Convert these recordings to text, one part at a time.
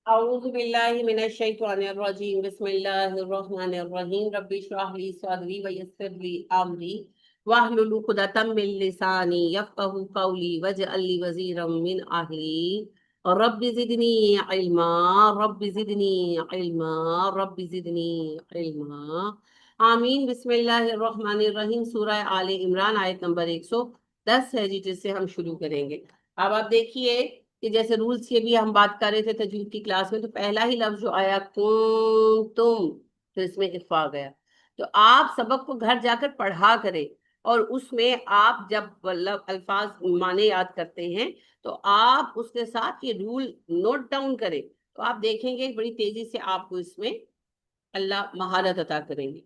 أعوذ بالله من الشيطان الرجيم بسم الله الرحمن الرحيم رب اشرح لي صدري ويسر لي أمري واحلل عقدة من لساني يفقهوا قولي واجعل لي وزيرا من أهلي رب زدني علما رب زدني علما رب زدني علما آمین بسم اللہ الرحمن الرحیم سورہ آل عمران آیت نمبر 110 ہے جی جس سے ہم شروع کریں گے۔ اب آپ دیکھیے کہ جیسے رولز کی بھی ہم بات کر رہے تھے تجوید کی کلاس میں، تو پہلا ہی لفظ جو آیا کنتم، تو اس میں اخفا گیا۔ تو آپ سبق کو گھر جا کر پڑھا کریں، اور اس میں آپ جب الفاظ معنی یاد کرتے ہیں تو آپ اس کے ساتھ یہ رول نوٹ ڈاؤن کریں، تو آپ دیکھیں گے بڑی تیزی سے آپ کو اس میں اللہ مہارت عطا کریں گے۔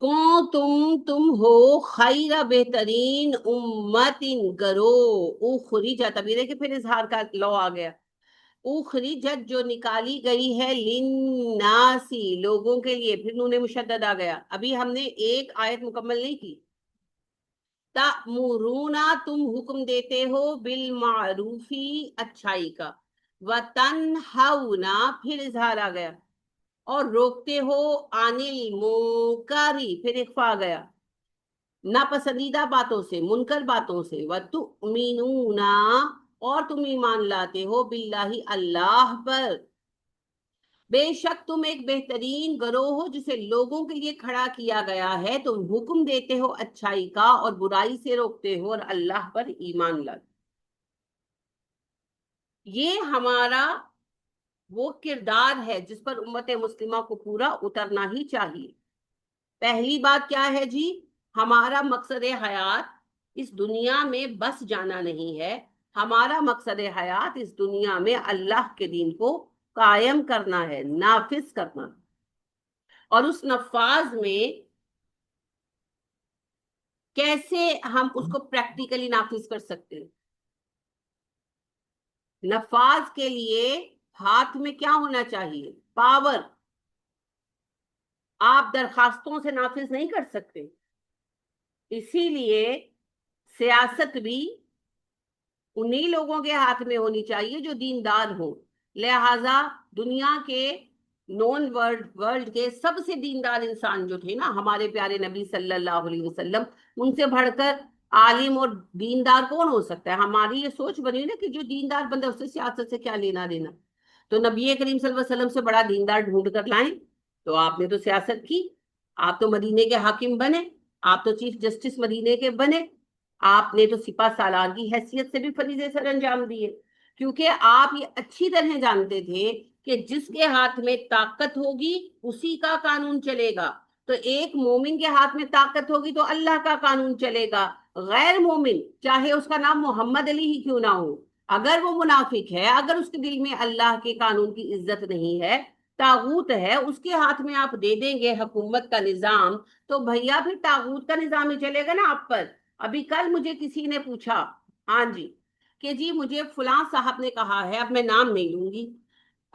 تم ہو خیر بہترین امت گرو اخرجت، ابھی دیکھیں پھر اظہار کا لو آ گیا۔ اخرجت جو نکالی گئی ہے، للناسی لوگوں کے لیے، پھر نون مشدد آ گیا۔ ابھی ہم نے ایک آیت مکمل نہیں کی۔ تأمرونا تم حکم دیتے ہو بالمعروفی اچھائی کا، وتنہونا پھر اظہار آ گیا، اور روکتے ہو عن المنکری پھر اخفا گیا، ناپسندیدہ باتوں سے، منکر باتوں سے، وتؤمنون اور تم ایمان لاتے ہو باللہ اللہ پر، بے شک تم ایک بہترین گروہ ہو جسے لوگوں کے لیے کھڑا کیا گیا ہے، تم حکم دیتے ہو اچھائی کا اور برائی سے روکتے ہو، اور اللہ پر ایمان لاتے۔ یہ ہمارا وہ کردار ہے جس پر امت مسلمہ کو پورا اترنا ہی چاہیے۔ پہلی بات کیا ہے جی؟ ہمارا مقصد حیات اس دنیا میں بس جانا نہیں ہے، ہمارا مقصد حیات اس دنیا میں اللہ کے دین کو قائم کرنا ہے، نافذ کرنا۔ اور اس نفاذ میں کیسے ہم اس کو پریکٹیکلی نافذ کر سکتے ہیں؟ نفاذ کے لیے ہاتھ میں کیا ہونا چاہیے؟ پاور۔ آپ درخواستوں سے نافذ نہیں کر سکتے، اسی لیے سیاست بھی انہی لوگوں کے ہاتھ میں ہونی چاہیے جو دیندار ہوں۔ لہذا دنیا کے نون ورلڈ کے سب سے دیندار انسان جو تھے نا، ہمارے پیارے نبی صلی اللہ علیہ وسلم، ان سے بڑھ کر عالم اور دیندار کون ہو سکتا ہے؟ ہماری یہ سوچ بنی نا کہ جو دیندار بندہ اس سے سیاست سے کیا لینا دینا۔ تو نبی کریم صلی اللہ علیہ وسلم سے بڑا دیندار ڈھونڈ کر لائیں، تو آپ نے تو سیاست کی، آپ تو مدینے کے حاکم بنے، آپ تو چیف جسٹس مدینے کے بنے، آپ نے تو سپاہ سالار کی حیثیت سے بھی فریضے سر انجام دیے، کیونکہ آپ یہ اچھی طرح جانتے تھے کہ جس کے ہاتھ میں طاقت ہوگی اسی کا قانون چلے گا۔ تو ایک مومن کے ہاتھ میں طاقت ہوگی تو اللہ کا قانون چلے گا، غیر مومن چاہے اس کا نام محمد علی ہی کیوں نہ ہو، اگر وہ منافق ہے، اگر اس کے دل میں اللہ کے قانون کی عزت نہیں ہے، طاغوت ہے، اس کے ہاتھ میں آپ دے دیں گے حکومت کا نظام، تو بھیا پھر طاغوت کا نظام ہی چلے گا نا آپ پر۔ ابھی کل مجھے کسی نے پوچھا، ہاں جی، کہ جی مجھے فلاں صاحب نے کہا ہے، اب میں نام نہیں لوں گی،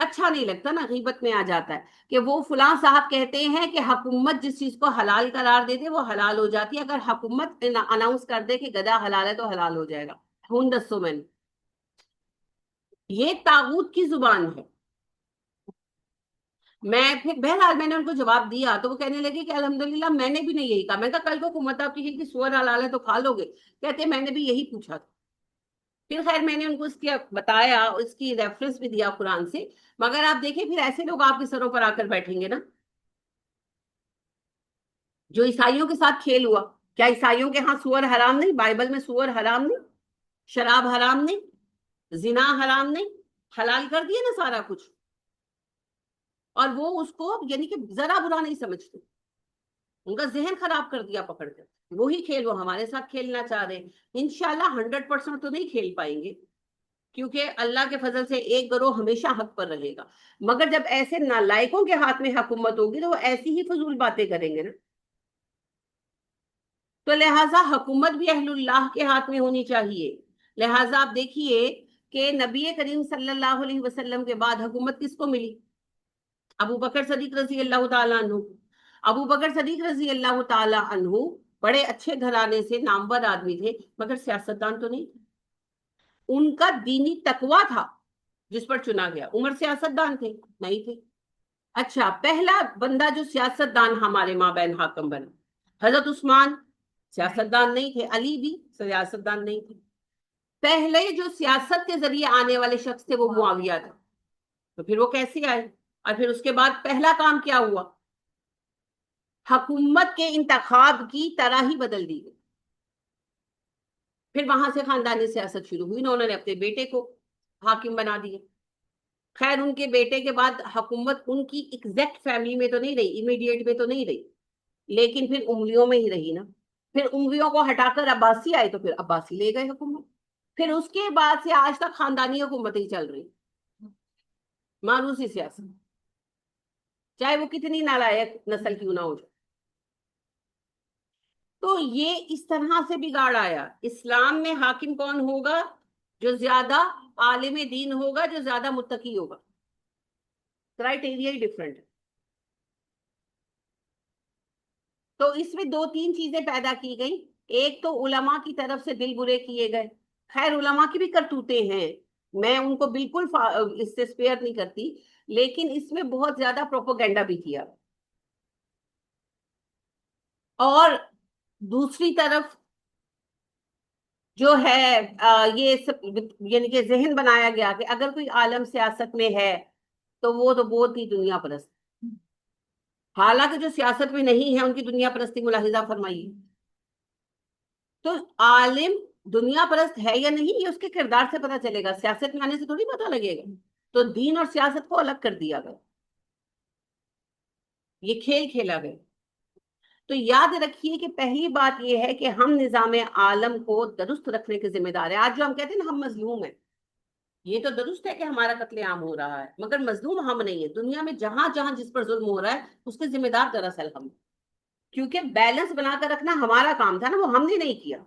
اچھا نہیں لگتا نا، غیبت میں آ جاتا ہے، کہ وہ فلاں صاحب کہتے ہیں کہ حکومت جس چیز کو حلال قرار دے دے وہ حلال ہو جاتی ہے، اگر حکومت اناؤنس کر دے کہ گدا حلال ہے تو حلال ہو جائے گا۔ ہوں دسو میں، یہ طاغوت کی زبان ہے۔ میں پھر بہرحال میں نے ان کو جواب دیا تو وہ کہنے لگے کہ الحمدللہ میں نے بھی نہیں یہی کہا۔ میں کہا کل کو حکومت آپ کی سور حلال ہے تو کھا لو گے؟ کہتے میں نے بھی یہی پوچھا تھا۔ پھر خیر میں نے ان کو اس کی بتایا، اس کی ریفرنس بھی دیا قرآن سے، مگر آپ دیکھیں پھر ایسے لوگ آپ کے سروں پر آ کر بیٹھیں گے نا۔ جو عیسائیوں کے ساتھ کھیل ہوا، کیا عیسائیوں کے ہاں سور حرام نہیں؟ بائبل میں سور حرام نہیں؟ شراب حرام نہیں؟ زنا حرام نہیں؟ حلال کر دیا نا سارا کچھ، اور وہ اس کو یعنی کہ ذرا برا نہیں سمجھتے، ان کا ذہن خراب کر دیا پکڑ کر۔ وہی کھیل وہ ہمارے ساتھ کھیلنا چاہ رہے ہیں۔ انشاءاللہ 100% تو نہیں کھیل پائیں گے، کیونکہ اللہ کے فضل سے ایک گروہ ہمیشہ حق پر رہے گا، مگر جب ایسے نالائقوں کے ہاتھ میں حکومت ہوگی تو وہ ایسی ہی فضول باتیں کریں گے نا۔ تو لہٰذا حکومت بھی اہل اللہ کے ہاتھ میں ہونی چاہیے۔ لہٰذا آپ دیکھیے کہ نبی کریم صلی اللہ علیہ وسلم کے بعد حکومت کس کو ملی؟ ابو بکر صدیق رضی اللہ تعالیٰ عنہ۔ ابو بکر صدیق رضی اللہ تعالیٰ عنہ بڑے اچھے گھرانے سے نامور آدمی تھے، مگر سیاستدان تو نہیں تھے۔ ان کا دینی تقویٰ تھا، جس پر چنا گیا. عمر سیاستدان تھے؟ نہیں تھے. اچھا، پہلا بندہ جو سیاستدان ہمارے مابین حاکم بنا، حضرت عثمان سیاستدان نہیں تھے، علی بھی سیاستدان نہیں تھے. پہلے جو سیاست کے ذریعے آنے والے شخص تھے وہ معاویہ تھا. تو پھر وہ کیسے آئے؟ اور پھر اس کے بعد پہلا کام کیا ہوا؟ حکومت کے انتخاب کی طرح ہی بدل دی گئی. پھر وہاں سے خاندانی سیاست شروع ہوئی. انہوں نے اپنے بیٹے کو حاکم بنا دیا. خیر ان کے بیٹے کے بعد حکومت ان کی ایگزیکٹ فیملی میں تو نہیں رہی، امیڈیٹ میں تو نہیں رہی، لیکن پھر انگلیوں میں ہی رہی نا. پھر انگلیوں کو ہٹا کر عباسی آئے تو پھر عباسی لے گئے حکومت. پھر اس کے بعد سے آج تک خاندانی حکومت ہی چل رہی، مانوسی سیاست، چاہے وہ کتنی نالائق نسل کیوں نہ ہو جائے. تو یہ اس طرح سے بگاڑ آیا. اسلام میں حاکم کون ہوگا؟ جو زیادہ عالم دین ہوگا، جو زیادہ متقی ہوگا. کرائٹیریا ہی ڈفرنٹ ہے. تو اس میں دو تین چیزیں پیدا کی گئی. ایک تو علماء کی طرف سے دل برے کیے گئے. خیر علماء کی بھی کرتوتے ہیں، میں ان کو بالکل اس سے سپیئر نہیں کرتی، لیکن اس میں بہت زیادہ پروپوگینڈا بھی کیا. اور دوسری طرف جو ہے یہ سب یعنی کہ ذہن بنایا گیا کہ اگر کوئی عالم سیاست میں ہے تو وہ تو بہت ہی دنیا پرست. حالانکہ جو سیاست میں نہیں ہے ان کی دنیا پرستی ملاحظہ فرمائیے. تو عالم دنیا پرست ہے یا نہیں یہ اس کے کردار سے پتا چلے گا، سیاست میں آنے سے تھوڑی پتا لگے گا. تو دین اور سیاست کو الگ کر دیا گیا، یہ کھیل کھیلا گیا. تو یاد رکھیے کہ پہلی بات یہ ہے کہ ہم نظام عالم کو درست رکھنے کے ذمہ دار ہیں. آج جو ہم کہتے ہیں نا ہم مظلوم ہیں، یہ تو درست ہے کہ ہمارا قتل عام ہو رہا ہے، مگر مظلوم ہم نہیں ہے. دنیا میں جہاں جہاں جس پر ظلم ہو رہا ہے اس کے ذمہ دار دراصل ہم، کیونکہ بیلنس بنا کر رکھنا ہمارا کام تھا نا، وہ ہم نے نہیں کیا.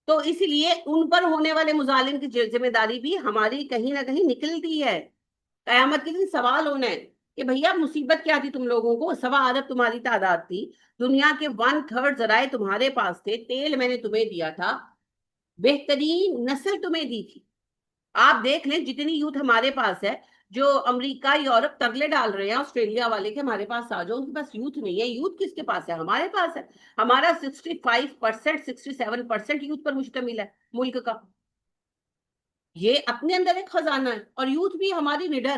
تو اس لیے ان پر ہونے والے مظالم کی ذمہ داری بھی ہماری کہیں نہ کہیں نکلتی ہے. قیامت کے دن سوال ہونا ہے کہ بھیا مصیبت کیا تھی تم لوگوں کو؟ 1.25 ارب تمہاری تعداد تھی، دنیا کے 1/3 ذرائع تمہارے پاس تھے، تیل میں نے تمہیں دیا تھا، بہترین نسل تمہیں دی تھی. آپ دیکھ لیں جتنی یوتھ ہمارے پاس ہے، جو امریکہ یورپ ترلے ڈال رہے ہیں آسٹریلیا والے کے ہمارے پاس آ جاؤ، ان کے پاس یوتھ نہیں ہے. یوتھ کس کے پاس ہے؟ ہمارے پاس ہے. ہمارا 65% 67% یوتھ پر مشتمل ہے ملک کا. یہ اپنے اندر ایک خزانہ ہے. اور یوتھ بھی ہماری نڈر،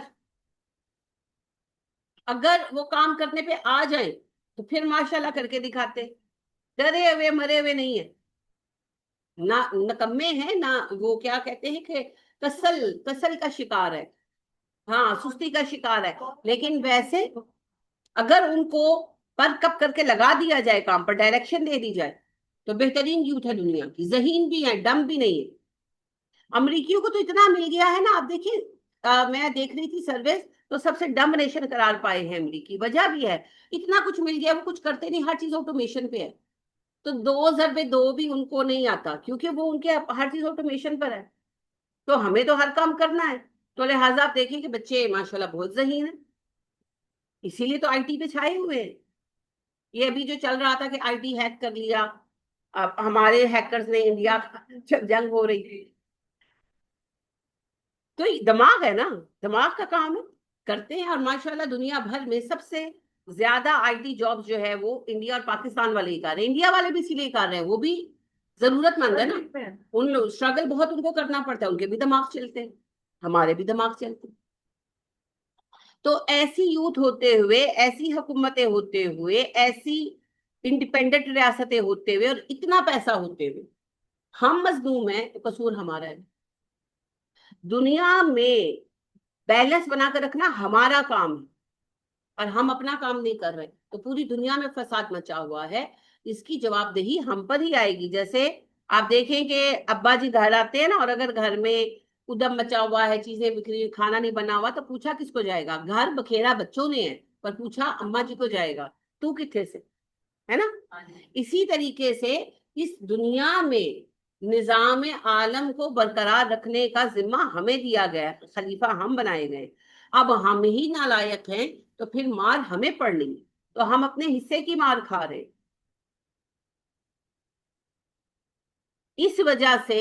اگر وہ کام کرنے پہ آ جائیں تو پھر ماشاءاللہ کر کے دکھاتے. ڈرے ہوئے مرے ہوئے نہیں ہے، نہ نکمے ہیں، نہ وہ کیا کہتے ہیں کہ کسل کا شکار ہے، ہاں سستی کا شکار ہے. لیکن ویسے اگر ان کو پر کب کر کے لگا دیا جائے، کام پر ڈائریکشن دے دی جائے، تو بہترین یوتھ ہے دنیا کی. ذہین بھی ہے، ڈم بھی نہیں ہے. امریکیوں کو تو اتنا مل گیا ہے نا. آپ دیکھیے میں دیکھ رہی تھی سروس، تو سب سے ڈم نیشن قرار پائے ہیں امریکی. وجہ بھی ہے، اتنا کچھ مل گیا، وہ کچھ کرتے نہیں، ہر چیز آٹومیشن پہ ہے. تو 2 ضربے 2 بھی ان کو نہیں آتا، کیونکہ وہ ان کے ہر چیز آٹومیشن پر ہے. تو ہمیں تو ہر کام کرنا ہے. تو لہٰذا آپ دیکھیں کہ بچے ماشاءاللہ بہت ذہین ہیں، اسی لیے تو آئی ٹی پہ چھائے ہوئے ہیں. یہ ابھی جو چل رہا تھا کہ آئی ٹی ہیک کر لیا، اب ہمارے ہیکرز نے انڈیا جنگ ہو رہی تھی. تو دماغ ہے نا، دماغ کا کام ہے، کرتے ہیں. اور ماشاءاللہ دنیا بھر میں سب سے زیادہ آئی ٹی جابس جو ہے وہ انڈیا اور پاکستان والے ہی کر رہے ہیں. انڈیا والے بھی اسی لیے کر رہے ہیں، وہ بھی ضرورت مند ہے نا. ان لوگ اسٹرگل بہت ان کو کرنا پڑتا ہے، ان کے بھی دماغ چلتے ہیں، ہمارے بھی دماغ چلتے ہیں. تو ایسی یوتھ ہوتے ہوئے، ایسی حکومتیں ہوتے ہوئے، ایسی انڈیپینڈنٹ ریاستیں ہوتے ہوئے، اور اتنا پیسہ ہوتے ہوئے ہم مظلوم ہیں. قصور ہمارا ہے. دنیا میں بیلنس بنا کر رکھنا ہمارا کام ہے، اور ہم اپنا کام نہیں کر رہے. تو پوری دنیا میں فساد مچا ہوا ہے، اس کی جواب دہی ہم پر ہی آئے گی. جیسے آپ دیکھیں کہ ابا جی گھر آتے ہیں نا، اور اگر گھر میں ادم مچا ہوا ہے، چیزیں بکھری، کھانا نہیں بنا ہوا، تو پوچھا کس کو جائے گا؟ گھر بکھیرا بچوں نے ہے، پر پوچھا اما جی کو جائے گا تو کتنے سے، ہے نا. اسی طریقے سے اس دنیا میں نظام عالم کو برقرار رکھنے کا ذمہ ہمیں دیا گیا، خلیفہ ہم بنائے گئے. اب ہم ہی نالائق ہیں تو پھر مار ہمیں پڑنی، تو ہم اپنے حصے کی مار کھا رہے. اس وجہ سے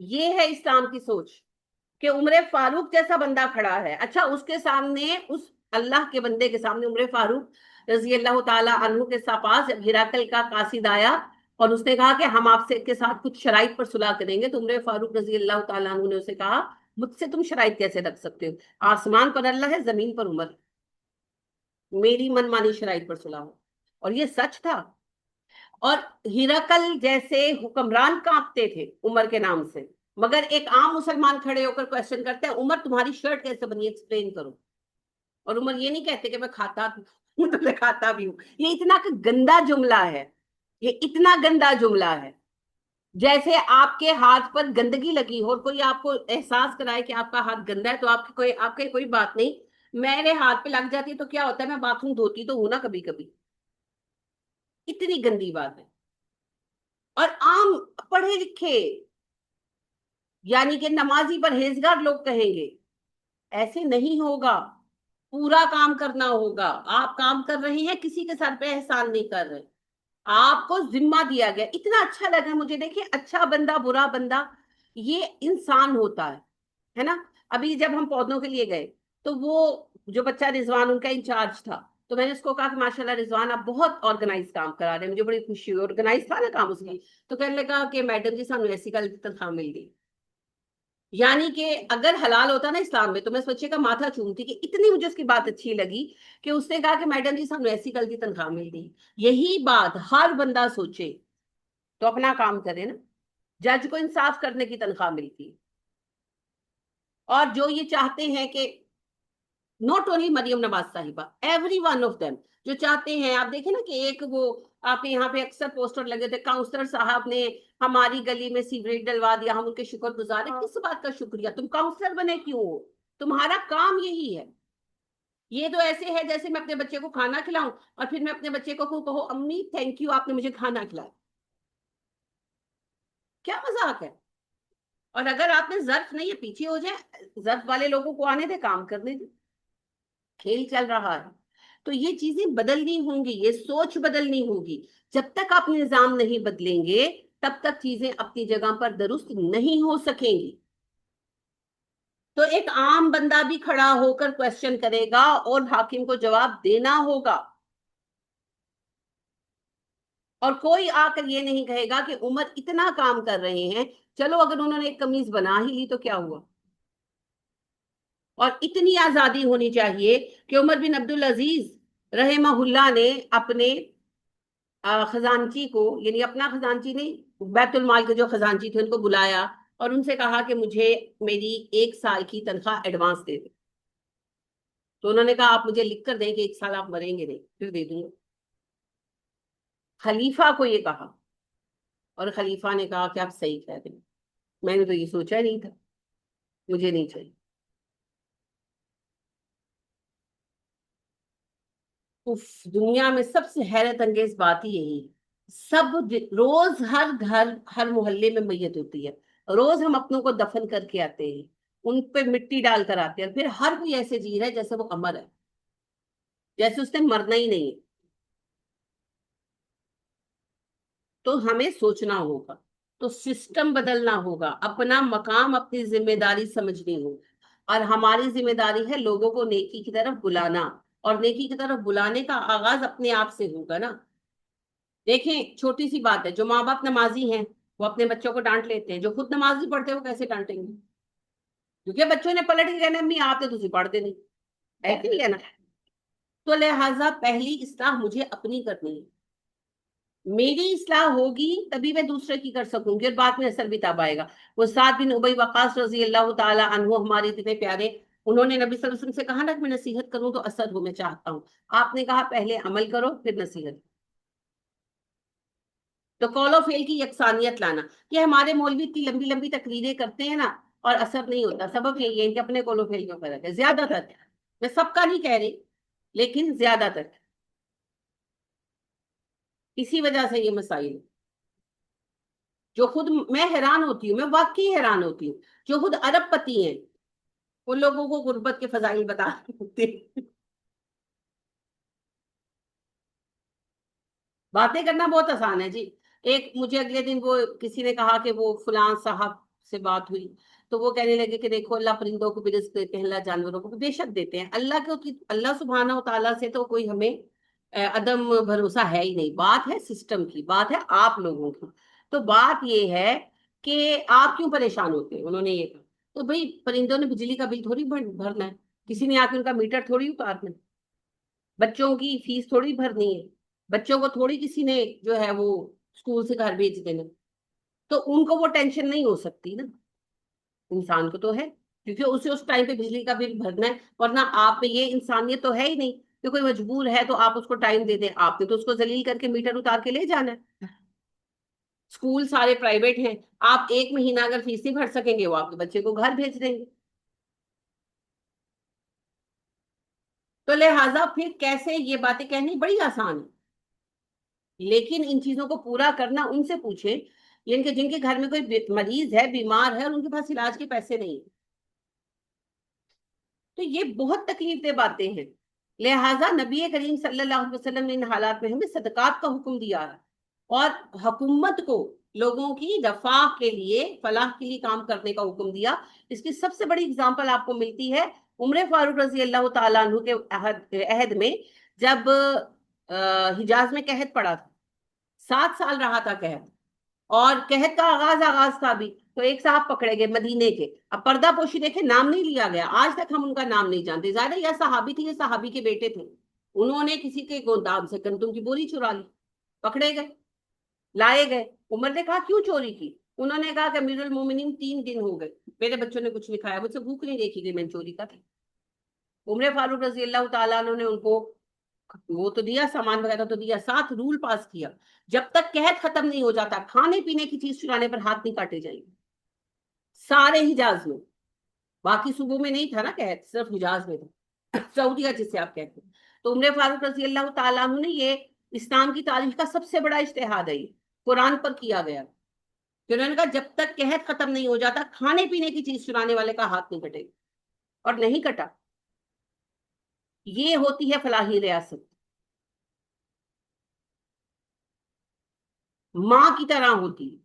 یہ ہے اسلام کی سوچ کہ عمر فاروق جیسا بندہ کھڑا ہے. اچھا اس کے سامنے, اس اللہ کے بندے کے سامنے عمر فاروق رضی اللہ تعالیٰ عنہ کے پاس جب ہرقل کا قاصد آیا اور اس نے کہا کہ ہم آپ سے کے ساتھ کچھ شرائط پر صلح کریں گے, تو عمر فاروق رضی اللہ تعالیٰ عنہ نے اسے کہا مجھ سے تم شرائط کیسے رکھ سکتے ہو؟ آسمان پر اللہ ہے, زمین پر عمر, میری من مانی شرائط پر صلح ہو. اور یہ سچ تھا. اور ہرقل جیسے حکمران کانپتے تھے عمر کے نام سے, مگر ایک عام مسلمان کھڑے ہو کر کوشچن کرتے ہیں عمر تمہاری شرٹ کیسے بنی ہے, ایکسپلین کرو. اور عمر یہ نہیں کہتے کہ میں کھاتا ہوں تو میں کھاتا بھی ہوں. یہ اتنا گندا جملہ ہے, یہ اتنا گندا جملہ ہے. جیسے آپ کے ہاتھ پر گندگی لگی ہو اور کوئی آپ کو احساس کرائے کہ آپ کا ہاتھ گندا ہے, تو آپ کی کوئی بات نہیں, میرے ہاتھ پہ لگ جاتی ہے تو کیا ہوتا ہے, میں باتھ روم دھوتی تو ہوں نا کبھی کبھی. اتنی گندی بات ہے. اور عام پڑھے لکھے یعنی کہ نمازی پرہیزگار لوگ کہیں گے ایسے نہیں ہوگا, پورا کام کرنا ہوگا. آپ کام کر رہے ہیں, کسی کے سر پہ احسان نہیں کر رہے, آپ کو ذمہ دیا گیا. اتنا اچھا لگا مجھے, دیکھیں اچھا بندہ برا بندہ یہ انسان ہوتا ہے نا. ابھی جب ہم پودوں کے لیے گئے تو وہ جو بچہ رضوان ان کا انچارج تھا, تو میں نے اس کو کہا کہ ماشاءاللہ رضوان آپ بہت آرگنائز کام کرا رہے ہیں, مجھے بڑی خوشی ہوئی, آرگنائز تھا نا کام اس کی. تو کہنے لگا کہ میڈم جی سانو ایسی کل تنخواہ مل گئی. یعنی کہ اگر حلال ہوتا نا اسلام میں تو میں اس بچے کا ماتھا چومتی, کہ اتنی مجھے اس کی بات اچھی لگی کہ اس نے کہا کہ میڈم جی سانو ایسی کل کی تنخواہ مل گئی. یہی بات ہر بندہ سوچے تو اپنا کام کرے نا. جج کو انصاف کرنے کی تنخواہ ملتی ہے. اور جو یہ چاہتے ہیں کہ ناٹ اونلی مریم نواز صاحبہ, ایوری ون آف دیم جو چاہتے ہیں, آپ دیکھیں نا کہ ایک وہ آپ کے یہاں پہ اکثر پوسٹر لگے تھے, کاؤنسلر صاحب نے ہماری گلی میں سیوریج ڈلوا دیا, ہم ان کے شکر گزار ہیں. کس بات کا شکریہ, تم کاؤنسلر بنے کیوں ہو, تمہارا کام یہی ہے. یہ تو ایسے ہے جیسے میں اپنے بچے کو کھانا کھلاؤں اور پھر میں اپنے بچے کو کہوں امی تھینک یو آپ نے مجھے کھانا کھلایا. کیا مذاق ہے. اور اگر آپ نے ظرف نہیں ہے پیچھے ہو جائے, ظرف والے لوگوں کو آنے دے, کام کرنے دے, کھیل چل رہا ہے. تو یہ چیزیں بدلنی ہوں گی, یہ سوچ بدلنی ہوگی. جب تک آپ نظام نہیں بدلیں گے تب تک چیزیں اپنی جگہ پر درست نہیں ہو سکیں گی. تو ایک عام بندہ بھی کھڑا ہو کر کوشچن کرے گا اور حاکم کو جواب دینا ہوگا. اور کوئی آ کر یہ نہیں کہے گا کہ عمر اتنا کام کر رہے ہیں, چلو اگر انہوں نے ایک قمیض بنا ہی لی تو کیا ہوا. اور اتنی آزادی ہونی چاہیے کہ عمر بن عبد العزیز رحمہ اللہ نے اپنے خزانچی کو, یعنی اپنا خزانچی نہیں, بیت المال کے جو خزانچی تھے ان کو بلایا اور ان سے کہا کہ مجھے میری 1 سال کی تنخواہ ایڈوانس دے دیں. تو انہوں نے کہا آپ مجھے لکھ کر دیں کہ 1 سال آپ مریں گے نہیں, پھر دے دوں گا. خلیفہ کو یہ کہا, اور خلیفہ نے کہا کہ آپ صحیح کہہ رہے ہیں, میں نے تو یہ سوچا نہیں تھا, مجھے نہیں چاہیے. اف, دنیا میں سب سے حیرت انگیز بات ہی یہی ہے. روز ہر گھر ہر محلے میں میت ہوتی ہے, روز ہم اپنوں کو دفن کر کے آتے ہیں, ان پہ مٹی ڈال کر آتے ہیں, پھر ہر کوئی ایسے جی رہا ہے جیسے وہ امر ہے, جیسے اس نے مرنا ہی نہیں ہے. تو ہمیں سوچنا ہوگا, تو سسٹم بدلنا ہوگا, اپنا مقام اپنی ذمہ داری سمجھنی ہوگی. اور ہماری ذمہ داری ہے لوگوں کو نیکی کی طرف بلانا, اور نیکی کی طرف بلانے کا آغاز اپنے آپ سے ہوگا نا. دیکھیں چھوٹی سی بات ہے, جو ماں باپ نمازی ہیں وہ اپنے بچوں کو ڈانٹ لیتے ہیں, جو خود نماز نہیں پڑھتے وہ کیسے ڈانٹیں گے, کیونکہ بچوں نے پلٹ کے کہنا امی آپ تو تجھے پڑھتے نہیں, ایسے ہی ہے نا. تو لہٰذا پہلی اصلاح مجھے اپنی کرنی ہے, میری اصلاح ہوگی تبھی میں دوسرے کی کر سکوں گی, اور بعد میں اثر بھی تب آئے گا. وہ سعد بن ابی وقاص رضی اللہ تعالی عنہ ہمارے اتنے پیارے, انہوں نے نبی صلی اللہ علیہ وسلم سے کہا نا کہ میں نصیحت کروں تو اثر ہو, میں چاہتا ہوں. آپ نے کہا پہلے عمل کرو پھر نصیحت. تو قول و فعل کی یکسانیت لانا. یہ ہمارے مولوی اتنی لمبی لمبی تقریریں کرتے ہیں نا اور اثر نہیں ہوتا, سبب یہی ہے کہ اپنے قول و فعل میں فرق ہے زیادہ تر. میں سب کا نہیں کہہ رہی لیکن زیادہ تر اسی وجہ سے یہ مسائل. جو خود میں حیران ہوتی ہوں, میں واقعی حیران ہوتی ہوں, جو خود ارب پتی ہیں ان لوگوں کو غربت کے فضائل بتا ہوتے. باتیں کرنا بہت آسان ہے جی. ایک مجھے اگلے دن وہ کسی نے کہا کہ وہ فلاں صاحب سے بات ہوئی تو وہ کہنے لگے کہ دیکھو اللہ پرندوں کو بھی رزق دیتے ہیں، اللہ جانوروں کو بھی، بے شک دیتے ہیں، اللہ سبحانہ و تعالیٰ سے تو کوئی ہمیں عدم بھروسہ ہے ہی نہیں، بات ہے سسٹم کی، بات ہے آپ لوگوں کی۔ تو بات یہ ہے کہ آپ کیوں پریشان ہوتے ہیں، انہوں نے یہ کہا۔ تو بھئی پرندوں نے بجلی کا بل تھوڑی بھرنا ہے، کسی نے آ کے ان کا میٹر تھوڑی اتارنا ہے، بچوں کی فیس تھوڑی بھرنی ہے، بچوں کو تھوڑی کسی نے جو ہے وہ اسکول سے گھر بھیج دینا، تو ان کو وہ ٹینشن نہیں ہو سکتی نا، انسان کو تو ہے، کیونکہ اسے اس ٹائم پہ بجلی کا بل بھرنا ہے، ورنہ آپ میں یہ انسانیت تو ہے ہی نہیں کہ کوئی مجبور ہے تو آپ اس کو ٹائم دے دیں، آپ نے تو اس کو ذلیل کر کے میٹر اتار کے لے جانا ہے۔ اسکول سارے پرائیویٹ ہیں، آپ ایک مہینہ اگر فیس نہیں بھر سکیں گے وہ آپ کے بچے کو گھر بھیج دیں گے، تو لہٰذا پھر کیسے یہ باتیں کہنی بڑی آسان ہے، لیکن ان چیزوں کو پورا کرنا ان سے پوچھیں یعنی کہ جن کے گھر میں کوئی مریض ہے، بیمار ہے، اور ان کے پاس علاج کے پیسے نہیں ہیں، تو یہ بہت تکلیف دہ باتیں ہیں۔ لہٰذا نبی کریم صلی اللہ علیہ وسلم نے ان حالات میں ہمیں صدقات کا حکم دیا ہے، اور حکومت کو لوگوں کی رفاہ کے لیے، فلاح کے لیے کام کرنے کا حکم دیا۔ اس کی سب سے بڑی اگزامپل آپ کو ملتی ہے عمر فاروق رضی اللہ تعالیٰ عنہ کے عہد میں، جب حجاز میں قحط پڑا تھا، 7 سال رہا تھا قحط، اور قحط کا آغاز تھا بھی، تو ایک صاحب پکڑے گئے مدینے کے، اب پردہ پوشی دیکھے نام نہیں لیا گیا، آج تک ہم ان کا نام نہیں جانتے، ظاہر یہ صحابی تھے، یہ صحابی کے بیٹے تھے، انہوں نے کسی کے گودام سے گندم کی بوری چرا لی، پکڑے گئے، لائے گئے، عمر نے کہا کیوں چوری کی؟ انہوں نے کہا کہ امیر المومنین 3 دن ہو گئے میرے بچوں نے کچھ نہیں کھایا، مجھ سے بھوک نہیں دیکھی گئی، میں نے چوری کا تھا۔ عمر فاروق رضی اللہ تعالیٰ عنہ نے ان کو وہ تو دیا، سامان وغیرہ تو دیا، ساتھ رول پاس کیا، جب تک قحط ختم نہیں ہو جاتا کھانے پینے کی چیز چرانے پر ہاتھ نہیں کاٹے جائیں گے، سارے حجاز میں، باقی صوبوں میں نہیں تھا نا قحط، صرف حجاز میں تھا، سعودیہ جسے آپ کہتے ہیں۔ تو عمر فاروق رضی اللہ تعالیٰ عنہ نے یہ اسلام کی تاریخ کا سب سے بڑا اجتہاد ہے، قرآن پر کیا گیا کہ انہوں نے کہا جب تک قحط ختم نہیں ہو جاتا کھانے پینے کی چیز چرانے والے کا ہاتھ نہیں کٹے گا، اور نہیں کٹا۔ یہ ہوتی ہے فلاحی ریاست، ماں کی طرح ہوتی ہے،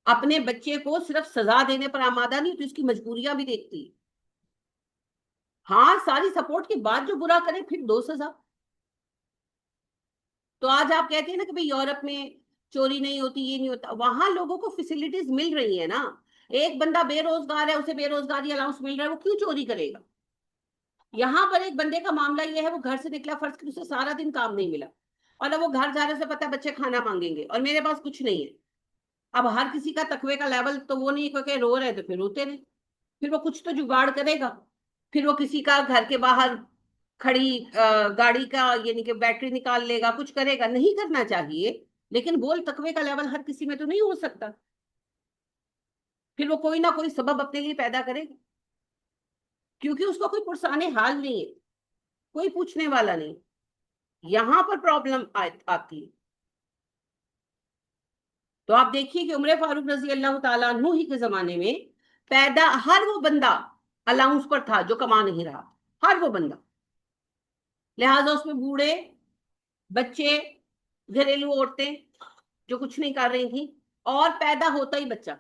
اپنے بچے کو صرف سزا دینے پر آمادہ نہیں تو اس کی مجبوریاں بھی دیکھتی ہے، ہاں ساری سپورٹ کے بعد جو برا کرے پھر دو سزا۔ تو آج آپ کہتے ہیں نا کہ بھئی یورپ میں چوری نہیں ہوتی، یہ نہیں ہوتا، وہاں لوگوں کو فیسلٹیز مل رہی ہیں نا، ایک بندہ بے روزگار ہے، اسے بے روزگاری الاؤنس مل رہا ہے، وہ کیوں چوری کرے گا؟ یہاں پر ایک بندے کا معاملہ یہ ہے، وہ گھر سے نکلا، فرض کر اسے سارا دن کام نہیں ملا، اور اب وہ گھر جانے سے پتا بچے کھانا مانگیں گے اور میرے پاس کچھ نہیں ہے، اب ہر کسی کا تقوی کا لیول تو وہ نہیں کہ رو رہے تو پھر روتے نہیں، پھر وہ کچھ تو جگاڑ کرے گا، پھر وہ کسی کا گھر کے باہر کھڑی گاڑی کا یعنی کہ بیٹری نکال لے گا، کچھ کرے گا، نہیں کرنا چاہیے، لیکن بول تقوی کا لیول ہر کسی میں تو نہیں ہو سکتا، پھر وہ کوئی نہ کوئی سبب اپنے لیے پیدا کرے گا، کیونکہ اس کو کوئی پرسان حال نہیں ہے، کوئی پوچھنے والا نہیں، یہاں پر پرابلم آتی ہے۔ تو آپ دیکھیے کہ عمر فاروق رضی اللہ تعالیٰ عنہ ہی کے زمانے میں پیدا ہر وہ بندہ الاؤنس پر تھا جو کما نہیں رہا، ہر وہ بندہ، لہٰذا اس میں بوڑھے، بچے، گھریلو عورتیں جو کچھ نہیں کر رہی تھیں، اور پیدا ہوتا ہی بچہ۔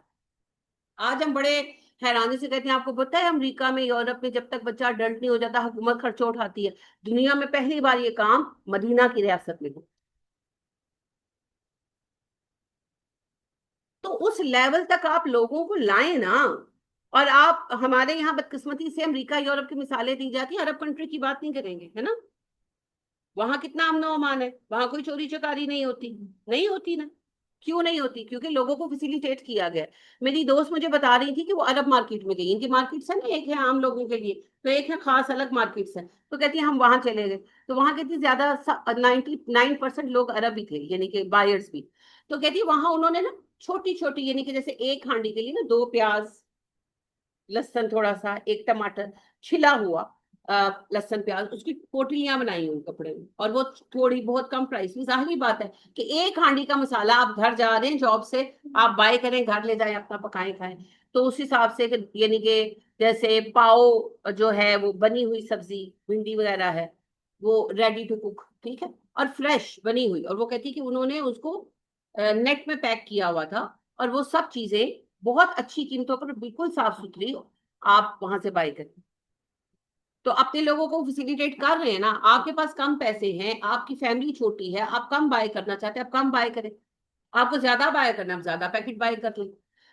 آج ہم بڑے حیرانی سے کہتے ہیں، آپ کو پتا ہے امریکہ میں، یورپ میں جب تک بچہ اڈلٹ نہیں ہو جاتا حکومت خرچہ اٹھاتی ہے، دنیا میں پہلی بار یہ کام مدینہ کی ریاست میں ہو، تو اس لیول تک آپ لوگوں کو لائیں نا، اور آپ ہمارے یہاں بدقسمتی سے امریکہ یورپ کی مثالیں دی جاتی ہیں، عرب کنٹری کی بات نہیں کریں گے، ہے نا، وہاں کتنا امن و امان ہے، وہاں کوئی چوری چکاری نہیں ہوتی، نہیں ہوتی نا، کیوں نہیں ہوتی؟ کیونکہ لوگوں کو فیسیلیٹیٹ کیا گیا۔ میری دوست مجھے بتا رہی تھی کہ وہ عرب مارکیٹ میں گئی، ان کی مارکیٹس ہیں نا، ایک ہے عام لوگوں کے لیے، تو ایک ہے خاص الگ مارکیٹس ہیں، تو کہتی ہیں ہم وہاں چلے گئے، تو وہاں کہتی زیادہ 99% لوگ عرب ہی تھے، یعنی کہ بائرس بھی، تو کہتی وہاں انہوں نے نا چھوٹی چھوٹی، یعنی کہ جیسے ایک ہانڈی کے لیے نا 2 پیاز، لہسن تھوڑا سا، ایک ٹماٹر چھلا ہوا، لہسن پیاز، اس کی پوٹلیاں بنائی ہوئی کپڑے میں، اور وہ تھوڑی بہت کم پرائس میں، ظاہری بات ہے کہ ایک ہانڈی کا مسالہ آپ گھر جا رہے ہیں جاب سے، آپ بائی کریں، گھر لے جائیں، اپنا پکائیں کھائیں، تو اس حساب سے یعنی کہ جیسے پاؤ جو ہے وہ بنی ہوئی سبزی، بھنڈی وغیرہ ہے وہ ریڈی ٹو کوک، ٹھیک ہے، اور فریش بنی ہوئی، اور وہ کہتی کہ انہوں نے اس کو نیٹ میں پیک کیا ہوا تھا، اور وہ سب چیزیں بہت اچھی قیمتوں پر بالکل صاف ستھری آپ وہاں سے بائی کریں. تو اپنے لوگوں کو فیسیلیٹیٹ کر رہے ہیں نا. آپ کے پاس کم پیسے ہیں, آپ کی فیملی چھوٹی ہے, آپ کم بائی کرنا چاہتے ہیں, آپ کم بائی کریں. آپ کو زیادہ بائی کرنا, آپ زیادہ پیکٹ بائی کر لیں.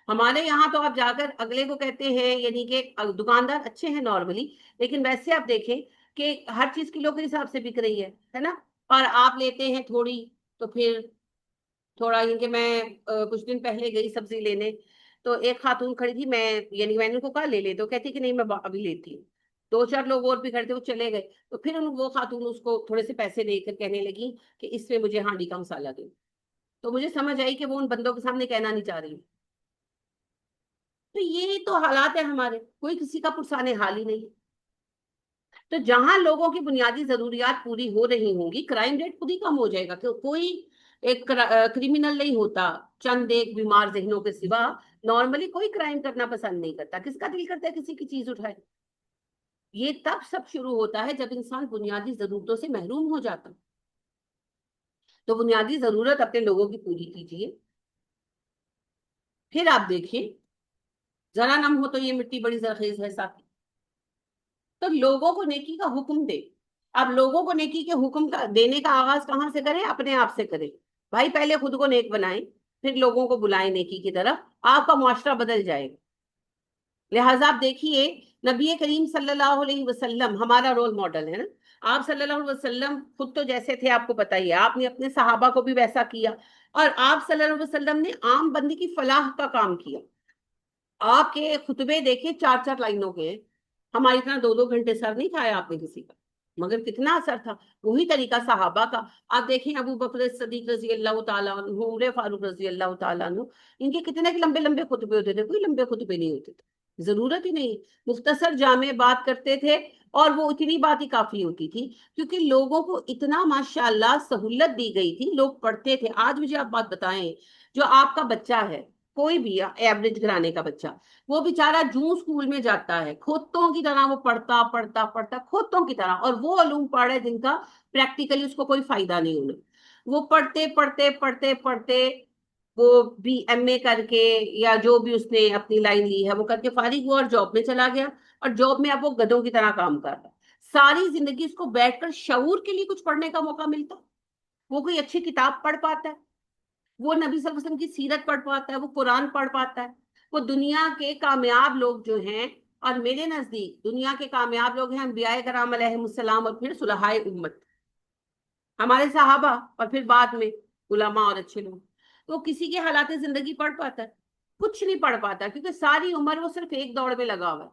ہمارے یہاں تو آپ جا کر اگلے کو کہتے ہیں, یعنی کہ دکاندار اچھے ہیں نارملی, لیکن ویسے آپ دیکھیں کہ ہر چیز کلو کے حساب سے بک رہی ہے نا. اور آپ لیتے ہیں تھوڑی, تو پھر تھوڑا, یعنی کہ میں کچھ دن پہلے گئی سبزی لینے, تو ایک خاتون کھڑی تھی, میں یعنی میں نے ان کو کہا لے لے, تو کہتی کہ نہیں میں ابھی لیتی ہوں. دو چار لوگ اور بھی کھڑے تھے, وہ چلے گئے. تو پھر وہ خاتون اس کو تھوڑے سے پیسے دے کر کہنے لگی کہ اس میں مجھے ہانڈی کا مسالہ دو. تو مجھے سمجھ آئی کہ وہ ان بندوں کے سامنے کہنا نہیں چاہ رہی. تو یہ تو حالات ہیں ہمارے, کوئی کسی کا پرسان حال ہی نہیں. تو جہاں لوگوں کی بنیادی ضروریات پوری ہو رہی ہوں گی, کرائم ریٹ خود ہی کم ہو جائے گا. کہ کوئی ایک کریمنل نہیں ہوتا چند ایک بیمار ذہنوں کے سوا, نارملی کوئی کرائم کرنا پسند نہیں کرتا. کس کا دل کرتا ہے کسی کی چیز اٹھائے؟ یہ تب سب شروع ہوتا ہے جب انسان بنیادی ضرورتوں سے محروم ہو جاتا. تو بنیادی ضرورت اپنے لوگوں کی پوری کیجیے. پھر آپ دیکھیے, ذرا نم ہو تو یہ مٹی بڑی زرخیز ہے ساتھ. تو لوگوں کو نیکی کا حکم دے. اب لوگوں کو نیکی کے حکم کا دینے کا آغاز کہاں سے کریں؟ اپنے آپ سے کریں. بھائی پہلے خود کو نیک بنائیں, پھر لوگوں کو بلائیں نیکی کی طرف, آپ کا معاشرہ بدل جائے گا. لہٰذا آپ دیکھیے, نبی کریم صلی اللہ علیہ وسلم ہمارا رول ماڈل ہے نا. آپ صلی اللہ علیہ وسلم خود تو جیسے تھے آپ کو بتائیے, آپ نے اپنے صحابہ کو بھی ویسا کیا, اور آپ صلی اللہ علیہ وسلم نے عام بندی کی فلاح کا کام کیا. آپ کے خطبے دیکھیں 4 4 لائنوں کے ہیں. ہماری طرح 2 2 گھنٹے سر نہیں کھایا آپ نے کسی کا, مگر کتنا اثر تھا. وہی طریقہ صحابہ کا. آپ دیکھیں ابو بکر صدیق رضی اللہ تعالیٰ عنہ, عمر فاروق رضی اللہ تعالیٰ عنہ, ان کے کتنے لمبے لمبے خطبے ہوتے تھے. کوئی لمبے خطبے نہیں ہوتے تھے, ضرورت ہی نہیں. مختصر جامع بات کرتے تھے, اور وہ اتنی بات ہی کافی ہوتی تھی, کیونکہ لوگوں کو اتنا ماشاءاللہ سہولت دی گئی تھی, لوگ پڑھتے تھے. آج مجھے آپ بات بتائیں, جو آپ کا بچہ ہے, کوئی بھی ایوریج گھرانے کا بچہ, وہ بیچارہ جوں اسکول میں جاتا ہے, کھوتوں کی طرح وہ پڑھتا پڑھتا پڑھتا, کھوتوں کی طرح, اور وہ علوم پڑھ رہے جن کا پریکٹیکلی اس کو کوئی فائدہ نہیں ہونا. وہ پڑھتے پڑھتے پڑھتے پڑھتے وہ بھی ایم اے کر کے, یا جو بھی اس نے اپنی لائن لی ہے وہ کر کے فارغ ہوا, اور جاب میں چلا گیا, اور جاب میں اب وہ گدوں کی طرح کام کر رہا. ساری زندگی اس کو بیٹھ کر شعور کے لیے کچھ پڑھنے کا موقع ملتا؟ وہ کوئی اچھی کتاب پڑھ پاتا ہے؟ وہ نبی صلی اللہ علیہ وسلم کی سیرت پڑھ پاتا ہے؟ وہ قرآن پڑھ پاتا ہے؟ وہ دنیا کے کامیاب لوگ جو ہیں, اور میرے نزدیک دنیا کے کامیاب لوگ ہیں انبیاء کرام علیہ السلام, اور پھر صلحائے امت, ہمارے صحابہ, اور پھر بعد میں علماء اور اچھے لوگ. تو کسی کے حالات زندگی پڑھ پاتا ہے؟ کچھ نہیں پڑھ پاتا, کیونکہ ساری عمر وہ صرف ایک دوڑ میں لگا ہوا ہے,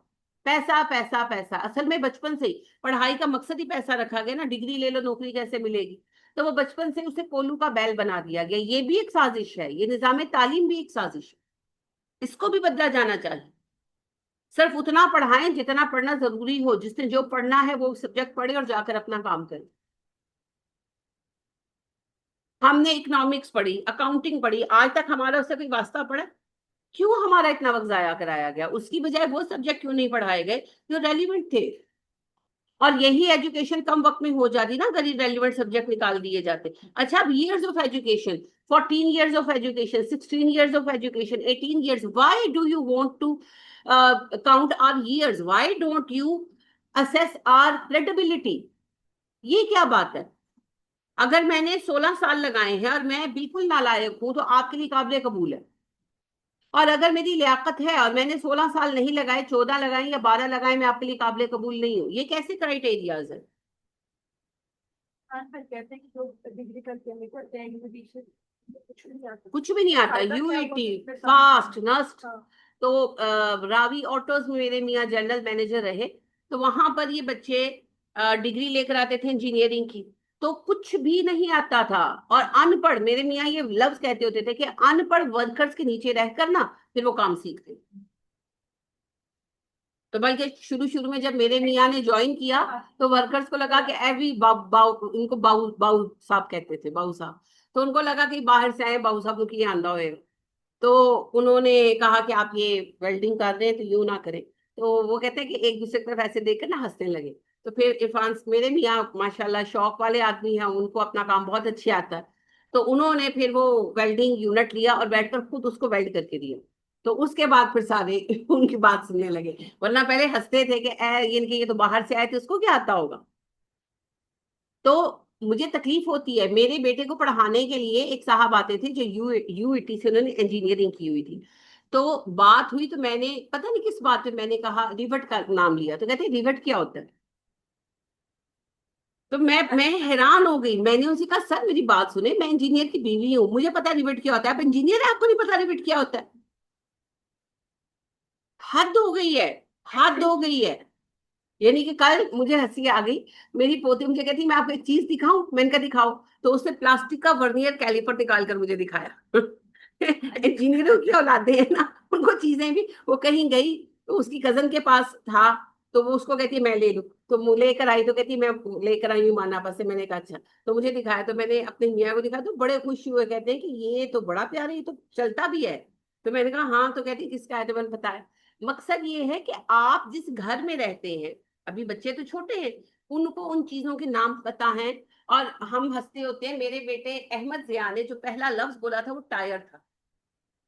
پیسہ پیسہ پیسہ. اصل میں بچپن سے ہی پڑھائی کا مقصد ہی پیسہ رکھا گیا نا, ڈگری لے لو نوکری کیسے ملے گی. تو وہ بچپن سے اسے کولو کا بیل بنا دیا گیا. یہ بھی ایک سازش ہے, یہ نظام تعلیم بھی ایک سازش ہے, اس کو بھی بدلا جانا چاہیے. صرف اتنا پڑھائیں جتنا پڑھنا ضروری ہو, جس نے جو پڑھنا ہے وہ سبجیکٹ پڑھے اور جا کر اپنا کام کرے. ہم نے اکنامکس پڑھی, اکاؤنٹنگ پڑھی, آج تک ہمارا اس سے کوئی واسطہ پڑا؟ کیوں ہمارا اتنا وقت ضائع کرایا گیا؟ اس کی بجائے وہ سبجیکٹ کیوں نہیں پڑھائے گئے جو ریلیونٹ تھے؟ اور یہی ایجوکیشن کم وقت میں ہو جاتی نا اگر یہ ریلیونٹ سبجیکٹ نکال دیے جاتے. اچھا, اب years of education, 14 years of education, 16 years of education, 18 years. Why do you want to count our years? Why don't you assess our credibility? یہ کیا بات ہے؟ اگر میں نے 16 سال لگائے ہیں اور میں بالکل نالائق ہوں تو آپ کے لیے قابل قبول ہے. اور اگر میری لیاقت ہے اور میں نے 16 سال نہیں لگائے, 14 لگائے یا 12 لگائے, میں آپ کے لیے قابل قبول نہیں ہوں. یہ کیسے کرائٹیریاز ہے؟ کہتے ہیں کہ جو ڈگری کر کے نکلتے ہیں کچھ بھی نہیں آتا. U E T, FAST, NUST. تو راوی آٹوز میں میرے میاں جنرل مینیجر رہے, تو وہاں پر یہ بچے ڈگری لے کر آتے تھے انجینئرنگ کی, تو کچھ بھی نہیں آتا تھا. اور ان پڑھ, میرے میاں یہ لفظ کہتے ہوتے تھے کہ ان پڑھ ورکرز کے نیچے رہ کر نا پھر وہ کام سیکھتے. تو بلکہ شروع میں جب میرے میاں نے جوائن کیا تو ورکرز کو لگا کہ ایوی ان کو باؤ صاحب کہتے تھے, باؤ صاحب. تو ان کو لگا کہ باہر سے آئے باؤ صاحب کو یہ آندہ ہوئے. تو انہوں نے کہا کہ آپ یہ ویلڈنگ کر رہے ہیں تو یوں نہ کریں. تو وہ کہتے ہیں کہ ایک دوسرے کی طرف ایسے دیکھ کر نہ ہنسنے لگے. تو پھر عرفان, میرے میاں ماشاءاللہ شوق والے آدمی ہیں, ان کو اپنا کام بہت اچھے آتا ہے, تو انہوں نے پھر وہ ویلڈنگ یونٹ لیا اور بیٹھ کر خود اس کو ویلڈ کر کے دیا. تو اس کے بعد پھر سارے ان کی بات سننے لگے، ورنہ پہلے ہنستے تھے کہ یہ تو باہر سے آئے تھے، اس کو کیا آتا ہوگا. تو مجھے تکلیف ہوتی ہے. میرے بیٹے کو پڑھانے کے لیے ایک صاحب آتے تھے جو یو ای ٹی سے انہوں نے انجینئرنگ کی ہوئی تھی. تو بات ہوئی تو میں نے پتہ نہیں کس بات پہ میں نے کہا ریوٹ کا نام لیا، تو کہتے ہیں ریوٹ کیا ہوتا ہے. تو میں حیران ہو گئی. میں نے ان سے کہا سر میری بات سنیں، میں انجینئر کی بیوی ہوں، مجھے پتا ریوٹ کیا ہوتا ہے، آپ انجینئر ہیں آپ کو نہیں پتا ریوٹ کیا ہوتا ہے. حد ہو گئی ہے، حد ہو گئی ہے. یعنی کہ کل مجھے ہنسی آ گئی، میری پوتی مجھے کہتی میں آپ کو ایک چیز دکھاؤں، میں نے کہا دکھاؤ. تو اس نے پلاسٹک کا ورنیئر کیلیپر نکال کر مجھے دکھایا. انجینئروں کی اولادیں ہیں نا، ان کو چیزیں بھی، وہ کہیں گئی تو اس کی کزن کے پاس تھا تو وہ اس کو کہتی ہے میں لے لوں، تو وہ لے کر آئی تو کہتی میں لے کر آئی ہوں مانا پاس سے. میں نے کہا اچھا. تو مجھے دکھایا تو میں نے اپنے میاں کو دکھایا تو بڑے خوش ہوئے، کہتے ہیں کہ یہ تو بڑا پیارا، یہ تو چلتا بھی ہے. تو میں نے کہا ہاں. تو کہتی کس کا ہے، تو میں نے بتایا. مقصد یہ ہے کہ آپ جس گھر میں رہتے ہیں، ابھی بچے تو چھوٹے ہیں، ان کو ان چیزوں کے نام پتا ہیں. اور ہم ہنستے ہوتے ہیں. میرے بیٹے احمد ضیاء نے جو پہلا لفظ بولا تھا وہ ٹائر تھا،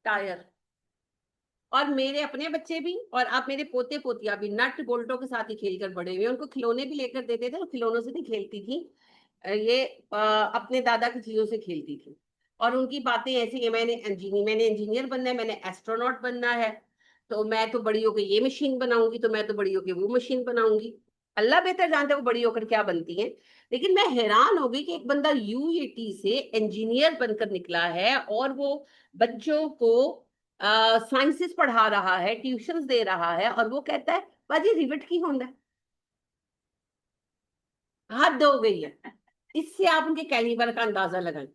ٹائر. اور میرے اپنے بچے بھی اور اب میرے پوتے پوتیاں بھی نٹ بولٹوں کے ساتھ ہی کھیل کر بڑے ہوئے. ان کو کھلونے بھی لے کر دیتے تھے، اور کھلونوں سے نہیں کھیلتی تھی، یہ اپنے دادا کی چیزوں سے کھیلتی تھی. اور ان کی باتیں ایسی کہ میں نے انجینئر بننا ہے، میں نے ایسٹرونٹ بننا ہے، تو میں تو بڑی ہو کے یہ مشین بناؤں گی، تو میں تو بڑی ہو کے وہ مشین بناؤں گی. اللہ بہتر جانتا ہے وہ بڑی ہو کر کیا بنتی ہیں. لیکن میں حیران ہو گئی کہ ایک بندہ یو ای ٹی سے انجینئر بن کر نکلا ہے، اور وہ بچوں کو سائنسز پڑھا رہا ہے، ٹیوشنز دے رہا ہے، اور وہ کہتا ہے باجی ریوٹ کی ہوندا ہے. حد ہو گئی ہے. اس سے آپ ان کے کیلیبر کا اندازہ لگائیں.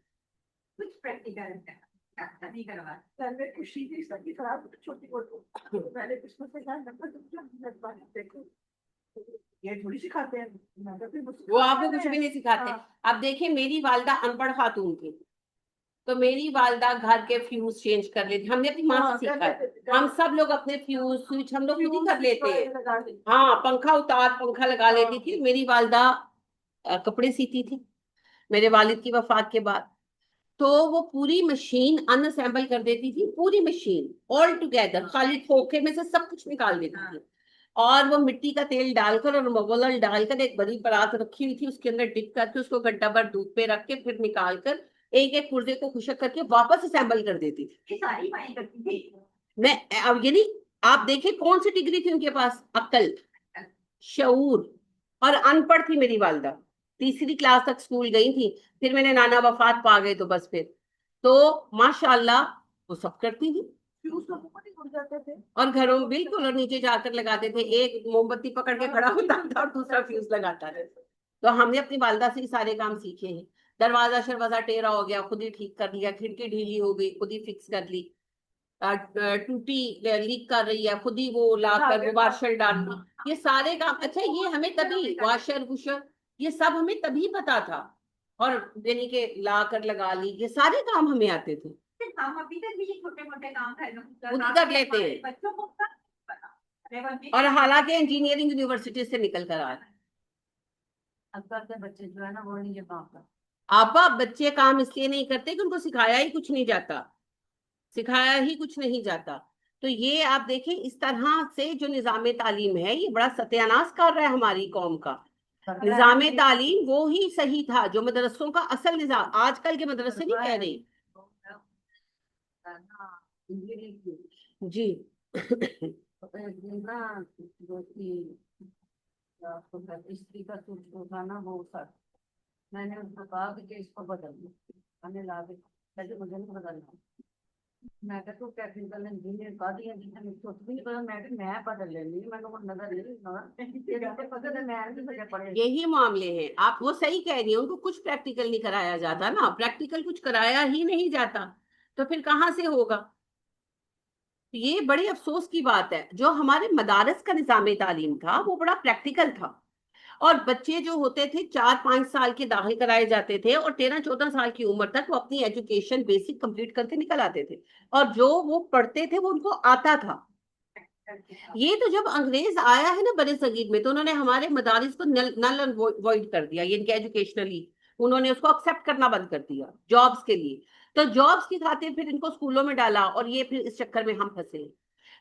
کچھ پریکٹیکل نہیں کروا سر میں خوشی تھی سب کی خراب چھوٹی کو میں نے کچھ سے کہا دیکھو یہ تھوڑی سکھاتے ہیں، وہ آپ کو کچھ بھی نہیں سکھاتے. اب دیکھیں میری والدہ ان پڑھ خاتون تھی، تو میری والدہ گھر کے فیوز چینج کر لیتی. ہم نے اپنی ماں سے سیکھا ہے. ہم سب لوگ اپنے فیوز سوئچ ہم لوگ خود ہی کر لیتے ہیں. ہاں پنکھا اتار پنکھا لگا لیتی تھی. میری والدہ کپڑے سیتی تھی میرے والد کی وفات کے بعد. تو وہ پوری مشین ان اسمبل کر دیتی تھی، پوری مشین آل ٹوگیدر، خالی کھوکھے میں سے سب کچھ نکال دیتی تھی. اور وہ مٹی کا تیل ڈال کر اور مغل ڈال کر ایک بڑی پرات رکھی ہوئی تھی، اس کے اندر ڈپ کر کے اس کو گھنٹہ بھر دودھ پہ رکھ کے پھر نکال کر ایک ایک پرزے کو خشک کر کے واپس اسمبل کر دیتی تھی. ساری باتیں کرتی تھی. میں اب یعنی آپ دیکھیں کون سی ڈگری تھی ان کے پاس، عقل، شعور. اور ان پڑھ تھی میری والدہ، تیسری کلاس تک اسکول گئی تھی. پھر میں نے نانا وفات پا گئے تو بس پھر تو ماشاء اللہ وہ سب کرتی تھی. اور گھروں میں بالکل، اور نیچے جا کر لگاتے تھے. ایک موم بتی پکڑ کے کھڑا ہوتا تھا اور دوسرا فیوز لگاتا تھا. تو ہم نے اپنی والدہ سے سارے کام سیکھے ہیں. دروازہ شروازہ ٹیڑھا ہو گیا خود ہی ٹھیک کر لیا، کھڑکی ڈھیلی ہو گئی خود ہی فکس کر لی، ٹوٹی لیک کر رہی ہے خود ہی وہ لا کر وہ واشر ڈال دی. یہ سارے کام اچھا یہ ہمیں تبھی واشر وشر یہ سب ہمیں تبھی پتا تھا، اور یعنی کہ لا کر لگا لی، یہ سارے کام ہمیں آتے تھے. ہم ابھی تک بھی چھوٹے موٹے کام کر لیتے ہیں، بچوں کو اور حالانکہ انجینئرنگ یونیورسٹی سے نکل کر آ رہے ہیں. اب کے بچے جو ہے نا وہ نہیں یہ کام کرتے. آپا بچے کام اس لیے نہیں کرتے کہ ان کو سکھایا ہی کچھ نہیں جاتا، سکھایا ہی کچھ نہیں جاتا. تو یہ آپ دیکھیں اس طرح سے جو نظام تعلیم ہے یہ بڑا ستیاناش کر رہا ہے ہماری قوم کا. نظام تعلیم وہ ہی صحیح تھا جو مدرسوں کا اصل نظام. آج کل کے مدرسے نہیں کہہ رہے جی. استری کا سوٹ ہوتا نا وہ سر میں نے اس کو کہا کہ اس کو بدل دو، ہم نے لا کے مجھے نہیں بدلنا. میں کہ تو ٹیکنیکل انجینئر کا دیا میں بدل لینی نظر. یہی معاملے ہیں. آپ وہ صحیح کہہ رہی ہیں، ان کو کچھ پریکٹیکل نہیں کرایا جاتا نا، پریکٹیکل کچھ کرایا ہی نہیں جاتا تو پھر کہاں سے ہوگا. یہ بڑی افسوس کی بات ہے. جو ہمارے مدارس کا نظام تعلیم تھا وہ بڑا پریکٹیکل تھا، اور بچے جو ہوتے تھے 4-5 سال کے داخل کرائے جاتے تھے، اور 13-14 سال کی عمر تک وہ اپنی ایجوکیشن بیسک کمپلیٹ کر کے نکل آتے تھے، اور جو وہ پڑھتے تھے وہ ان کو آتا تھا. یہ تو جب انگریز آیا ہے نا برے صغیر میں، تو انہوں نے ہمارے مدارس کو نل وائڈ کر دیا، یہ ان کے ایجوکیشنلی انہوں نے اس کو ایکسپٹ کرنا بند کر دیا جابس کے لیے. تو جابس کی خاطر پھر ان کو اسکولوں میں ڈالا اور یہ پھر اس چکر میں ہم پھنسے.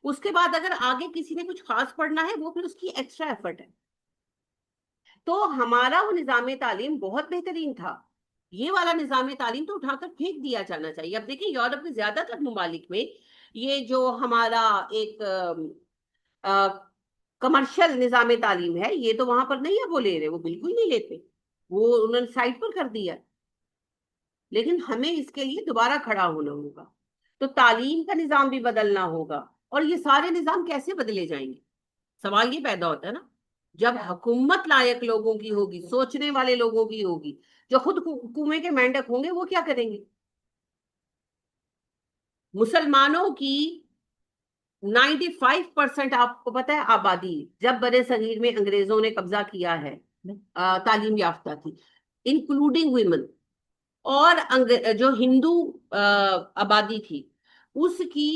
اس کے بعد اگر آگے کسی نے کچھ خاص پڑھنا ہے وہ پھر اس کی ایکسٹرا ایفرٹ ہے. تو ہمارا وہ نظام تعلیم بہت بہترین تھا. یہ والا نظام تعلیم تو اٹھا کر پھینک دیا جانا چاہیے. اب دیکھیں یورپ کے زیادہ تر ممالک میں یہ جو ہمارا ایک کمرشل نظام تعلیم ہے یہ تو وہاں پر نہیں ہے وہ لے رہے, وہ بالکل نہیں لیتے, وہ انہوں نے سائٹ پر کر دیا. لیکن ہمیں اس کے لیے دوبارہ کھڑا ہونا ہوگا. تو تعلیم کا نظام بھی بدلنا ہوگا. اور یہ سارے نظام کیسے بدلے جائیں گے؟ سوال یہ پیدا ہوتا ہے نا, جب حکومت لائق لوگوں کی ہوگی, سوچنے والے لوگوں کی ہوگی, جو خود کنویں کے مینڈک ہوں گے, وہ کیا کریں گے؟ مسلمانوں کی 95% آپ کو پتا ہے آبادی جب برے صغیر میں انگریزوں نے قبضہ کیا ہے تعلیم یافتہ تھی, انکلوڈنگ ویمن. اور جو ہندو آبادی تھی اس کی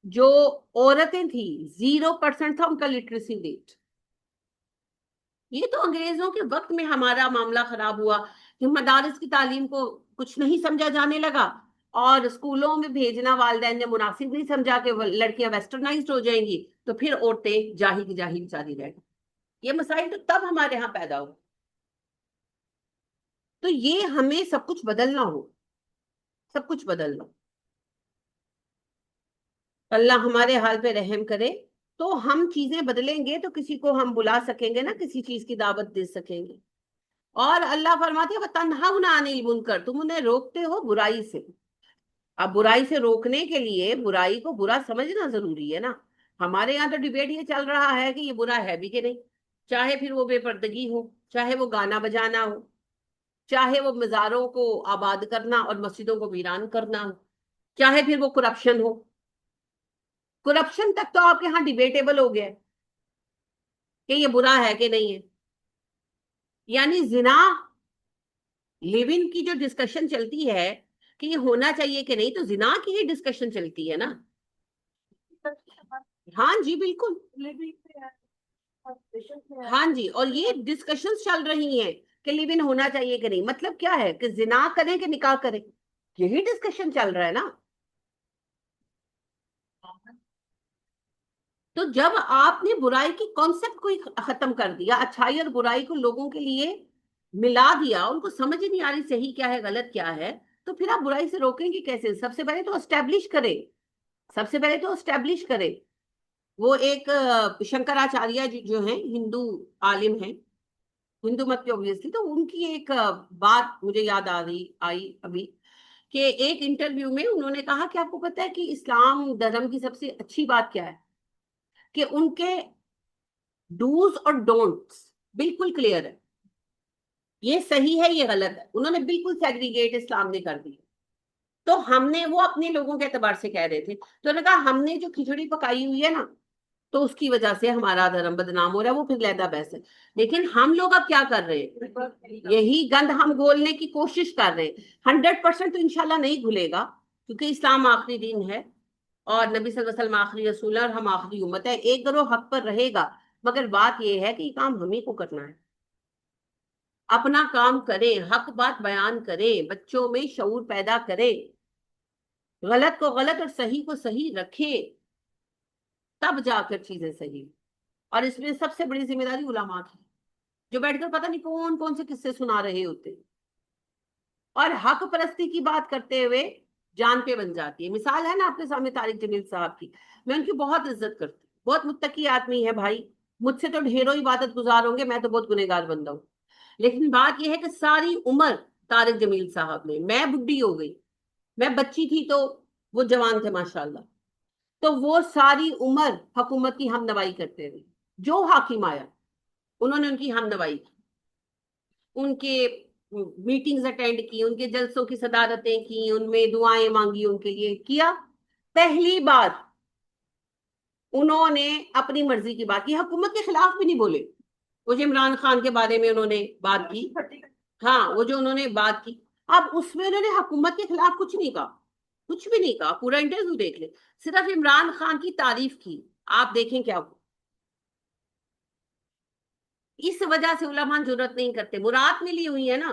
جو عورتیں تھیں 0% تھا ان کا لٹریسی ریٹ. یہ تو انگریزوں کے وقت میں ہمارا معاملہ خراب ہوا کہ مدارس کی تعلیم کو کچھ نہیں سمجھا جانے لگا اور اسکولوں میں بھیجنا والدین نے مناسب نہیں سمجھا کہ لڑکیاں ویسٹرنائزڈ ہو جائیں گی تو پھر عورتیں جاہی کی جاہی بیچاری رہ گئی. یہ مسائل تو تب ہمارے ہاں پیدا ہو. تو یہ ہمیں سب کچھ بدلنا ہو, سب کچھ بدلنا. اللہ ہمارے حال پہ رحم کرے. تو ہم چیزیں بدلیں گے تو کسی کو ہم بلا سکیں گے نا, کسی چیز کی دعوت دے سکیں گے. اور اللہ فرماتے ہیں وَتَنْهَوْنَ عَنِ الْمُنْكَرِ, تم انہیں روکتے ہو برائی سے. اب برائی سے روکنے کے لیے برائی کو برا سمجھنا ضروری ہے نا. ہمارے یہاں تو ڈیبیٹ یہ چل رہا ہے کہ یہ برا ہے بھی کہ نہیں, چاہے پھر وہ بے پردگی ہو, چاہے وہ گانا بجانا ہو, چاہے وہ مزاروں کو آباد کرنا اور مسجدوں کو ویران کرنا ہو, چاہے پھر وہ کرپشن ہو. کرپشن تک تو آپ کے ہاں ڈیبیٹیبل ہو گیا کہ یہ برا ہے کہ نہیں ہے. یعنی زنا لیو ان کی جو ڈسکشن چلتی ہے کہ یہ ہونا چاہیے کہ نہیں, تو زنا کی ہی ڈسکشن چلتی ہے نا. ہاں جی بالکل, ہاں جی. اور یہ ڈسکشن چل رہی ہیں کہ لیو ان ہونا چاہیے کہ نہیں. مطلب کیا ہے کہ زنا کریں کہ نکاح کریں, یہی ڈسکشن چل رہا ہے نا. تو جب آپ نے برائی کی کانسیپٹ کو ختم کر دیا, اچھائی اور برائی کو لوگوں کے لیے ملا دیا, ان کو سمجھ نہیں آ رہی صحیح کیا ہے غلط کیا ہے, تو پھر آپ برائی سے روکیں گے کیسے؟ سب سے پہلے تو اسٹیبلش کریں, سب سے پہلے تو اسٹیبلش کریں. وہ ایک شنکراچاریہ جو ہیں ہندو عالم ہیں, ہندو مت کے اوبیسلی, تو ان کی ایک بات مجھے یاد آئی ابھی کہ ایک انٹرویو میں انہوں نے کہا کہ آپ کو پتا ہے کہ اسلام دھرم کی سب سے اچھی بات کیا ہے, کہ ان کے ڈوز اور ڈونٹس بالکل کلیئر ہے, یہ صحیح ہے یہ غلط ہے. انہوں نے بالکل سیگریگیٹ اسلام نے کر دی. تو ہم نے, وہ اپنے لوگوں کے اعتبار سے کہہ رہے تھے, تو انہوں نے کہا ہم نے جو کھچڑی پکائی ہوئی ہے نا تو اس کی وجہ سے ہمارا دھرم بدنام ہو رہا ہے, وہ پھر لیدا بحث ہے. لیکن ہم لوگ اب کیا کر رہے ہیں, یہی گند ہم گھولنے کی کوشش کر رہے ہیں. 100% تو انشاءاللہ نہیں گھلے گا کیونکہ اسلام آخری دین ہے اور نبی صلی اللہ علیہ وسلم آخری رسول ہے اور ہم آخری امت ہے. ایک گروہ حق پر رہے گا, مگر بات یہ ہے کہ یہ کام ہمیں کو کرنا ہے. اپنا کام کریں, حق بات بیان کریں, بچوں میں شعور پیدا کریں, غلط کو غلط اور صحیح کو صحیح رکھیں, تب جا کر چیزیں صحیح. اور اس میں سب سے بڑی ذمہ داری علماء کی, جو بیٹھ کر پتہ نہیں کون کون سے قصے سنا رہے ہوتے اور حق پرستی کی بات کرتے ہوئے جان پہ بن جاتی ہے. مثال ہے نا آپ کے سامنے طارق جمیل صاحب کی, میں ان کی بہت عزت کرتی ہوں, بہت متقی آدمی ہے بھائی, مجھ سے تو ڈھیروں عبادت گزار ہوں گے, میں تو بہت گنہگار بندہ ہوں. لیکن بات یہ ہے کہ ساری عمر طارق جمیل صاحب نے, میں بڈھی ہو گئی, میں بچی تھی تو وہ جوان تھے ماشاءاللہ, تو وہ ساری عمر حکومت کی ہم نوائی کرتے رہے. جو حاکم آیا انہوں نے ان کی ہم نوائی کی, ان کے میٹنگز اٹینڈ کی, ان کے جلسوں کی صدارتیں کی, ان میں دعائیں مانگی, ان کے لیے کیا. پہلی بات انہوں نے اپنی مرضی کی بات کی, حکومت کے خلاف بھی نہیں بولے. وہ جو عمران خان کے بارے میں انہوں نے بات کی, ہاں وہ جو انہوں نے بات کی, اب اس میں انہوں نے حکومت کے خلاف کچھ نہیں کہا, کچھ بھی نہیں کہا. پورا انٹرویو دیکھ لیں, صرف عمران خان کی تعریف کی. آپ دیکھیں کیا ہو. اس وجہ سے علماء جرات نہیں کرتے, مراد ملی ہوئی ہے نا,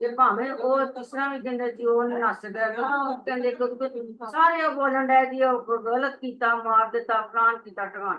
ਜੇ ਭਾਵੇਂ ਉਹ ਜਿਸ ਤਰ੍ਹਾਂ ਵੀ ਕਹਿੰਦੇ ਸੀ ਉਹ ਨੀ ਨੱਸ ਗਿਆ ਨਾ, ਉਹ ਕਹਿੰਦੇ ਕਿ ਸਾਰੇ ਉਹ ਬੋਲਣ ਡਏ ਜੀ ਉਹ ਗਲਤ ਕੀਤਾ, ਮਾਰ ਦਿੱਤਾ, ਫਲਾਣ ਕੀਤਾ, ਢਗਾਣ।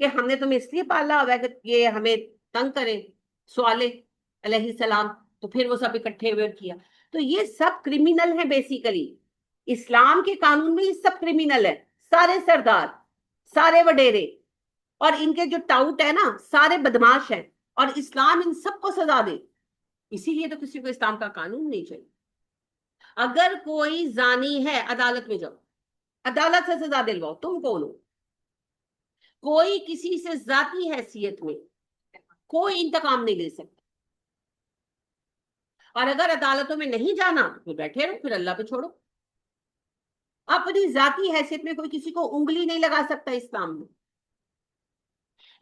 کہ ہم نے تمہیں اس لیے پالا ہوا ہے کہ یہ ہمیں تنگ کرے، صالح علیہ السلام، تو پھر وہ سب اکٹھے ہوئے کیا. تو یہ سب کرمینل ہیں بیسیکلی. اسلام کے قانون میں یہ سب کرمینل ہے، سارے سردار، سارے وڈیرے، اور ان کے جو ٹاؤٹ ہے نا سارے بدماش ہیں، اور اسلام ان سب کو سزا دے. اسی لیے تو کسی کو اسلام کا قانون نہیں چاہیے. اگر کوئی زانی ہے عدالت میں جاؤ، عدالت سے سزا دلواؤ، تم کون ہو؟ کوئی کسی سے ذاتی حیثیت میں کوئی انتقام نہیں لے سکتا. اور اگر عدالتوں میں نہیں جانا تو پھر بیٹھے رہو، پھر اللہ پہ چھوڑو. اپنی ذاتی حیثیت میں کوئی کسی کو انگلی نہیں لگا سکتا اسلام میں.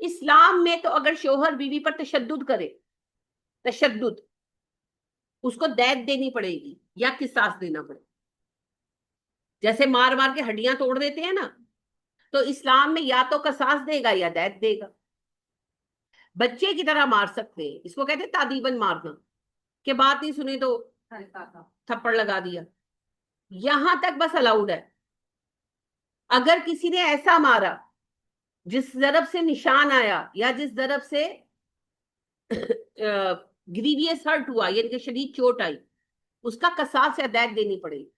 اسلام میں تو اگر شوہر بیوی پر تشدد کرے، تشدد، اس کو دیت دینی پڑے گی یا قصاص دینا پڑے گا. جیسے مار مار کے ہڈیاں توڑ دیتے ہیں نا، تو اسلام میں یا تو قصاص دے گا یا دیت دے گا. بچے کی طرح مار سکتے ہیں، اس کو کہتے ہیں تادیباً مارنا، کہ بات نہیں سنی تو تھپڑ لگا دیا. یہاں تک بس الاؤڈ ہے. اگر کسی نے ایسا مارا جس ضرب سے نشان آیا یا جس ضرب سے گریویس ہرٹ ہوا، یعنی کہ شدید چوٹ آئی، اس کا قصاص یا دیت دینی پڑے گی.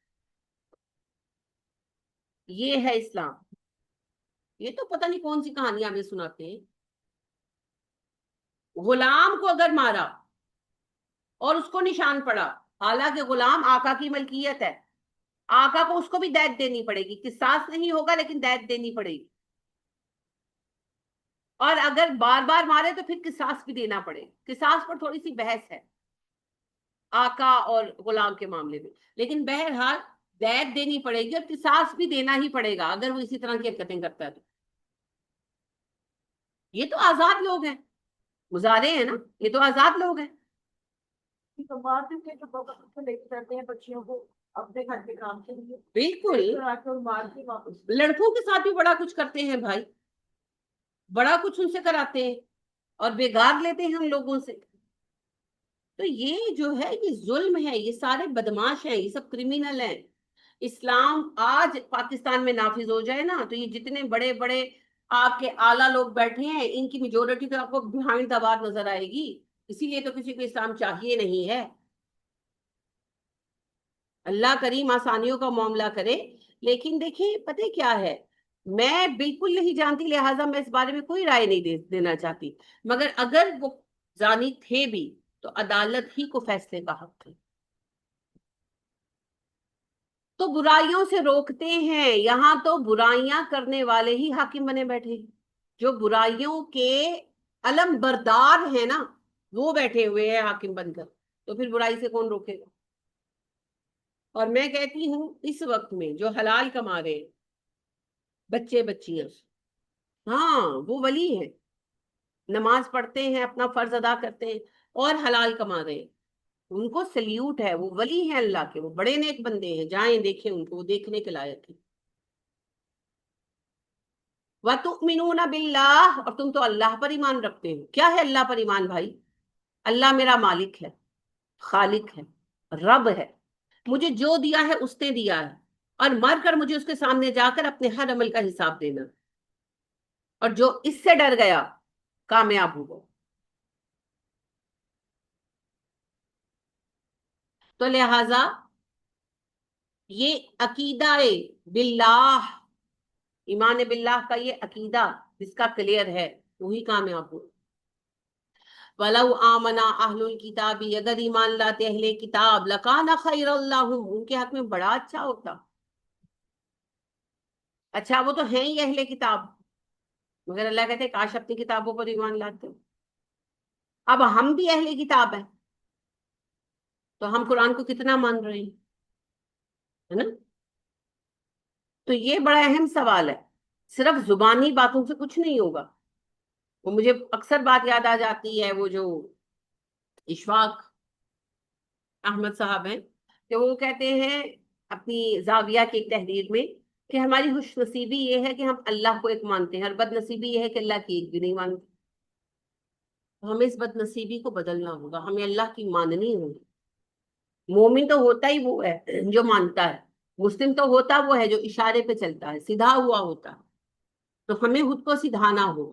یہ ہے اسلام. یہ تو پتہ نہیں کون سی کہانیاں ہمیں سناتے ہیں. غلام کو اگر مارا اور اس کو نشان پڑا، حالانکہ غلام آقا کی ملکیت ہے، آقا کو اس کو بھی دیت دینی پڑے گی. قصاص نہیں ہوگا لیکن دیت دینی پڑے گی. اور اگر بار بار مارے تو پھر قصاص بھی دینا پڑے. قصاص پر تھوڑی سی بحث ہے آقا اور غلام کے معاملے میں، لیکن بہرحال دیت دینی پڑے گی اور قصاص بھی دینا ہی پڑے گا اگر وہ اسی طرح کی حرکتیں کرتا ہے تو. یہ تو آزاد لوگ ہیں، مظاہرے ہیں نا، یہ تو آزاد لوگ ہیں. تو بعد میں جو لے کے جاتے ہیں بچیوں کو اپنے گھر کے کام کے لیے، بالکل. مار کے واپس لڑکوں کے ساتھ بھی بڑا کچھ کرتے ہیں بھائی، بڑا کچھ ان سے کراتے ہیں اور بےگار لیتے ہیں ہم لوگوں سے. تو یہ جو ہے یہ ظلم ہے، یہ سارے بدماش ہیں، یہ سب کرمینل ہیں. اسلام آج پاکستان میں نافذ ہو جائے نا تو یہ جتنے بڑے بڑے آپ کے اعلیٰ لوگ بیٹھے ہیں ان کی میجورٹی تو آپ کو بہائنڈ دا بار نظر آئے گی. اسی لیے تو کسی کو اسلام چاہیے نہیں ہے. اللہ کریم آسانیوں کا معاملہ کرے. لیکن دیکھیں پتہ کیا ہے، میں بالکل نہیں جانتی لہٰذا میں اس بارے میں کوئی رائے نہیں دینا چاہتی، مگر اگر وہ زانی تھے بھی تو عدالت ہی کو فیصلے کا حق ہے. تو برائیوں سے روکتے ہیں، یہاں تو برائیاں کرنے والے ہی حاکم بنے بیٹھے ہیں. جو برائیوں کے علم بردار ہیں نا وہ بیٹھے ہوئے ہیں حاکم بن کر، تو پھر برائی سے کون روکے گا؟ اور میں کہتی ہوں اس وقت میں جو حلال کما رہے ہیں بچے بچیاں، ہاں وہ ولی ہیں، نماز پڑھتے ہیں، اپنا فرض ادا کرتے ہیں اور حلال کما رہے ہیں، ان کو سلیوٹ ہے، وہ ولی ہیں اللہ کے، وہ بڑے نیک بندے ہیں. جائیں دیکھیں ان کو، وہ دیکھنے کے لائق ہیں. وَتُؤْمِنُونَ بِاللَّهِ، اور تم تو اللہ پر ایمان رکھتے ہو. کیا ہے اللہ پر ایمان بھائی؟ اللہ میرا مالک ہے، خالق ہے، رب ہے، مجھے جو دیا ہے اس نے دیا ہے، اور مر کر مجھے اس کے سامنے جا کر اپنے ہر عمل کا حساب دینا، اور جو اس سے ڈر گیا کامیاب ہو گیا. تو لہذا یہ عقیدہ باللہ، ایمان باللہ کا یہ عقیدہ جس کا کلیئر ہے وہی کامیاب ہو. وَلَوْ آمَنَا أَهْلُ الْكِتَابِ، اگر ایمان لاتے اہل کتاب، لَكَانَ خَيْرًا لَهُمْ، ان کے حق میں بڑا اچھا ہوتا. اچھا وہ تو ہیں ہی اہل کتاب، مگر اللہ کہتے ہیں کاش اپنی کتابوں پر ایمان لاتے. اب ہم بھی اہل کتاب ہیں تو ہم قرآن کو کتنا مان رہے ہیں، ہے نا؟ تو یہ بڑا اہم سوال ہے. صرف زبانی باتوں سے کچھ نہیں ہوگا. وہ مجھے اکثر بات یاد آ جاتی ہے، وہ جو اشفاق احمد صاحب ہیں، کہ وہ کہتے ہیں اپنی زاویہ کی ایک تحریر میں کہ ہماری خوش نصیبی یہ ہے کہ ہم اللہ کو ایک مانتے ہیں، اور بد نصیبی یہ ہے کہ اللہ کی ایک بھی نہیں مانتے. ہمیں اس بد نصیبی کو بدلنا ہوگا، ہمیں اللہ کی ماننی ہوگی. مومن تو ہوتا ہی وہ ہے جو مانتا ہے، مسلم تو ہوتا وہ ہے جو اشارے پہ چلتا ہے، سیدھا ہوا ہوتا ہے. تو ہمیں خود کو سدھانا ہو.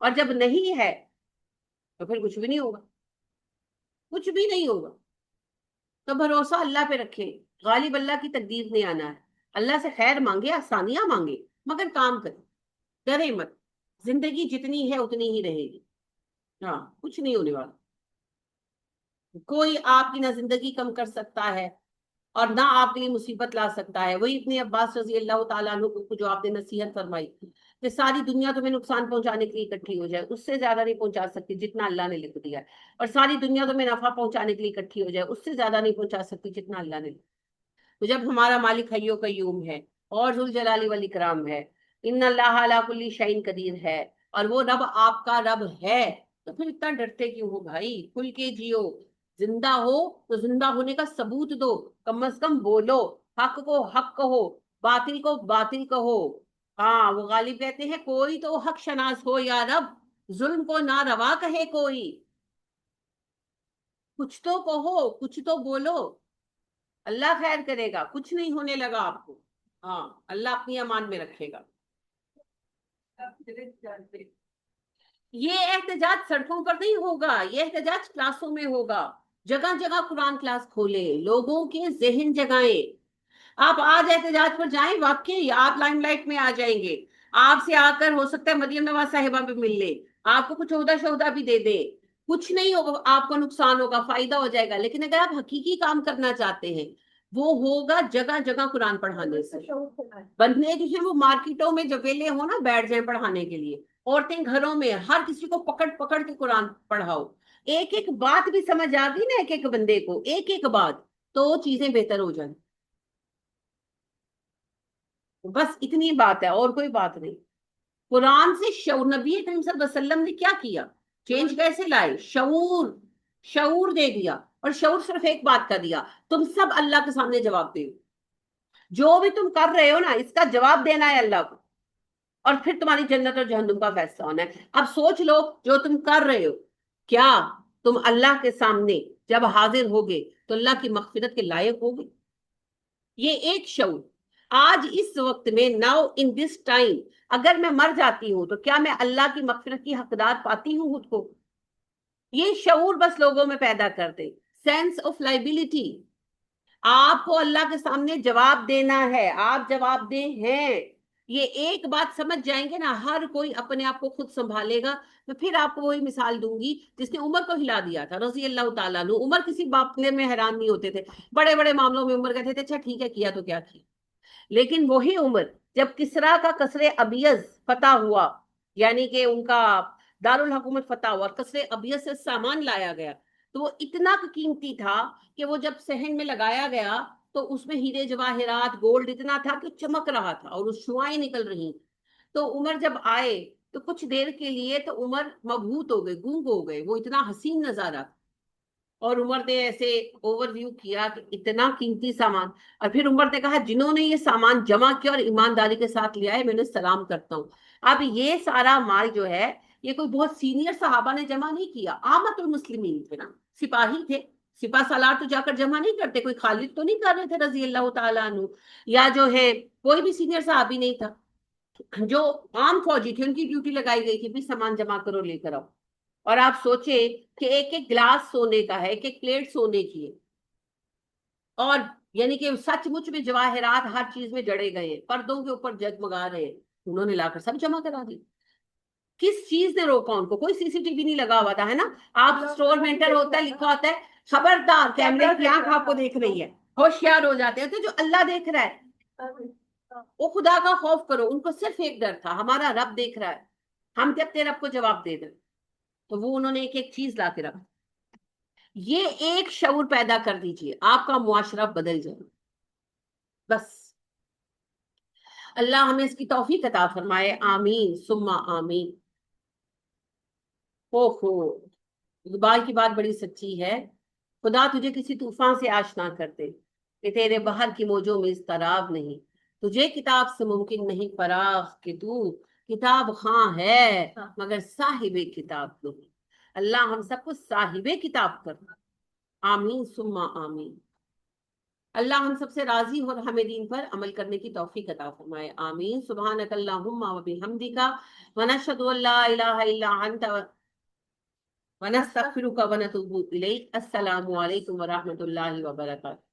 اور جب نہیں ہے تو پھر کچھ بھی نہیں ہوگا، کچھ بھی نہیں ہوگا. تو بھروسہ اللہ پہ رکھیں. غالب اللہ کی تقدیر نے آنا ہے. اللہ سے خیر مانگے، آسانیاں مانگے، مگر کام کریں، ڈرے مت. زندگی جتنی ہے اتنی ہی رہے گی. ہاں، کچھ نہیں ہونے والا. کوئی آپ کی نہ زندگی کم کر سکتا ہے اور نہ آپ کے لیے مصیبت لا سکتا ہے. وہی ابن عباس رضی اللہ تعالیٰ عنہ کو جو آپ نے نصیحت فرمائی کہ ساری دنیا تمہیں نقصان پہنچانے کے لیے اکٹھی ہو جائے، اس سے زیادہ نہیں پہنچا سکتی جتنا اللہ نے لکھ دیا ہے. اور ساری دنیا تمہیں نفع پہنچانے کے لیے اکٹھی ہو جائے، اس سے زیادہ نہیں پہنچا سکتی جتنا اللہ نے. تو جب ہمارا مالک حی و قیوم ہے اور ذوالجلال والاکرام ہے، ان اللہ علی کل شیء قدیر ہے، اور وہ رب آپ کا رب ہے، تو پھر اتنا ڈرتے کیوں ہو بھائی؟ کھل کے جیو. زندہ ہو تو زندہ ہونے کا ثبوت دو، کم از کم بولو، حق کو حق کہو، باطل کو باطل کہو. ہاں، وہ غالب کہتے ہیں کوئی تو حق شناس ہو یا رب، ظلم کو نہ روا کہے کوئی. کچھ تو کہو، کچھ تو بولو، اللہ خیر کرے گا. کچھ نہیں ہونے لگا آپ کو. ہاں، اللہ اپنی امان میں رکھے گا. یہ احتجاج سڑکوں پر نہیں ہوگا، یہ احتجاج کلاسوں میں ہوگا. جگہ جگہ قرآن کلاس کھولے، لوگوں کے ذہن جگائیں. آپ آج احتجاج پر جائیں، واقعی آپ لائم لائٹ میں آ جائیں گے. آپ سے آ کر ہو سکتا ہے مریم نواز صاحبہ بھی مل لے، آپ کو کچھ عہدہ شہدہ بھی دے دے. کچھ نہیں ہوگا، آپ کو نقصان ہوگا، فائدہ ہو جائے گا. لیکن اگر آپ حقیقی کام کرنا چاہتے ہیں، وہ ہوگا جگہ جگہ قرآن پڑھانے سے. بندے جو ہیں وہ مارکیٹوں میں جو ویلے ہو نا بیٹھ جائیں پڑھانے کے لیے، عورتیں گھروں میں، ہر کسی کو پکڑ پکڑ کے قرآن پڑھاؤ. ایک ایک بات بھی سمجھ آ گئی نا ایک ایک بندے کو، ایک ایک بات، تو چیزیں بہتر ہو جائیں. بس اتنی بات ہے، اور کوئی بات نہیں. قرآن سے شعور، نبی کریم صلی اللہ علیہ وسلم نے کیا کیا؟ چینج کیسے لائے؟ شعور، شعور دے دیا. اور شعور صرف ایک بات کا دیا، تم سب اللہ کے سامنے جواب دے. جو بھی تم کر رہے ہو نا، اس کا جواب دینا ہے اللہ کو، اور پھر تمہاری جنت اور جہنم کا فیصلہ ہونا ہے. اب سوچ لو، جو تم کر رہے ہو، کیا تم اللہ کے سامنے جب حاضر ہوگے تو اللہ کی مغفرت کے لائق ہوگے؟ یہ ایک شعور. آج اس وقت میں، ناؤ ان دس ٹائم، اگر میں مر جاتی ہوں تو کیا میں اللہ کی مغفرت کی حقدار پاتی ہوں خود کو؟ یہ شعور بس لوگوں میں پیدا کر دے. Sense of liability. آپ کو اللہ کے سامنے جواب دینا ہے، آپ جواب دیں ہیں. یہ ایک بات سمجھ جائیں گے نا، ہر کوئی اپنے آپ کو خود سنبھالے گا. تو پھر آپ کو وہی مثال دوں گی جس نے عمر کو ہلا دیا تھا رضی اللہ تعالیٰ عنہ. عمر کسی باپنے میں حیران نہیں ہوتے تھے، بڑے بڑے معاملوں میں عمر کہتے تھے اچھا ٹھیک ہے، کیا تو کیا کیا. لیکن وہی عمر جب کسرا کا قصر ابیض فتح ہوا، یعنی کہ ان کا دارالحکومت فتح ہوا اور قصر ابیض سے سامان لایا گیا، تو وہ اتنا قیمتی تھا کہ وہ جب صحن میں لگایا گیا تو اس میں ہیرے جواہرات گولڈ اتنا تھا کہ چمک رہا تھا اور اس شعائیں نکل رہی. تو عمر جب آئے تو کچھ دیر کے لیے تو عمر مبہوت ہو گئے، گونگ ہو گئے، وہ اتنا حسین نظارہ. اور عمر نے ایسے اوور ویو کیا کہ اتنا قیمتی سامان. اور پھر عمر نے کہا جنہوں نے یہ سامان جمع کیا اور ایمانداری کے ساتھ لیا ہے، میں انہیں سلام کرتا ہوں. اب یہ سارا مال جو ہے، یہ کوئی بہت سینئر صحابہ نے جمع نہیں کیا، عامت المسلمین تھے نا، سپاہی تھے. سپاہ سالار تو جا کر جمع نہیں کرتے، کوئی خالد تو نہیں کر رہے تھے رضی اللہ تعالیٰ عنہ، یا جو ہے کوئی بھی سینئر صحابی نہیں تھا. جو عام فوجی تھے ان کی ڈیوٹی لگائی گئی تھی بھی سامان جمع کرو، لے کر آؤ. اور آپ سوچیں کہ ایک ایک گلاس سونے کا ہے، ایک ایک پلیٹ سونے کی ہے، اور یعنی کہ سچ مچ میں جواہرات ہر چیز میں جڑے گئے ہیں، پردوں کے اوپر جگمگا رہے ہیں. انہوں نے لا کر سب جمع کرا دی. کس چیز نے روکا ان کو؟ کوئی سی سی ٹی وی نہیں لگا ہوا تھا، ہے نا. آپ اسٹور میں انٹر ہوتا ہے، لکھا ہوتا ہے خبردار کیمرے کی آنکھ آپ کو دیکھ رہی ہے، ہوشیار ہو جاتے ہیں. تو جو اللہ دیکھ رہا ہے، وہ خدا کا خوف کرو. ان کو صرف ایک ڈر تھا، ہمارا رب دیکھ رہا ہے، ہم کیا اپنے رب کو جواب دے دیں. تو وہ انہوں نے ایک ایک چیز لا کے رکھا. یہ ایک شعور پیدا کر دیجئے، آپ کا معاشرہ بدل جائے. بس اللہ ہمیں اس کی توفیق عطا فرمائے، آمین ثم آمین. اقبال کی بات بڑی سچی ہے. خدا تجھے کسی طوفان سے آشنا کر دے کہ تیرے بحر کی موجوں میں اضطراب نہیں. تجھے کتاب سے ممکن نہیں فراغ کہ تو کتاب خواں ہے مگر صاحب کتاب نہیں. اللہ ہم سب کو صاحب کتاب کر. آمین ثم آمین. اللہ ہم سب سے راضی ہو اور ہمیں دین پر عمل کرنے کی توفیق عطا فرمائے، آمین۔ سبحانک اللہم و بحمدک ونشہد ان لا الہ الا انت ونستغفرک ونتوب الیک۔ السلام علیکم ورحمۃ اللہ وبرکاتہ۔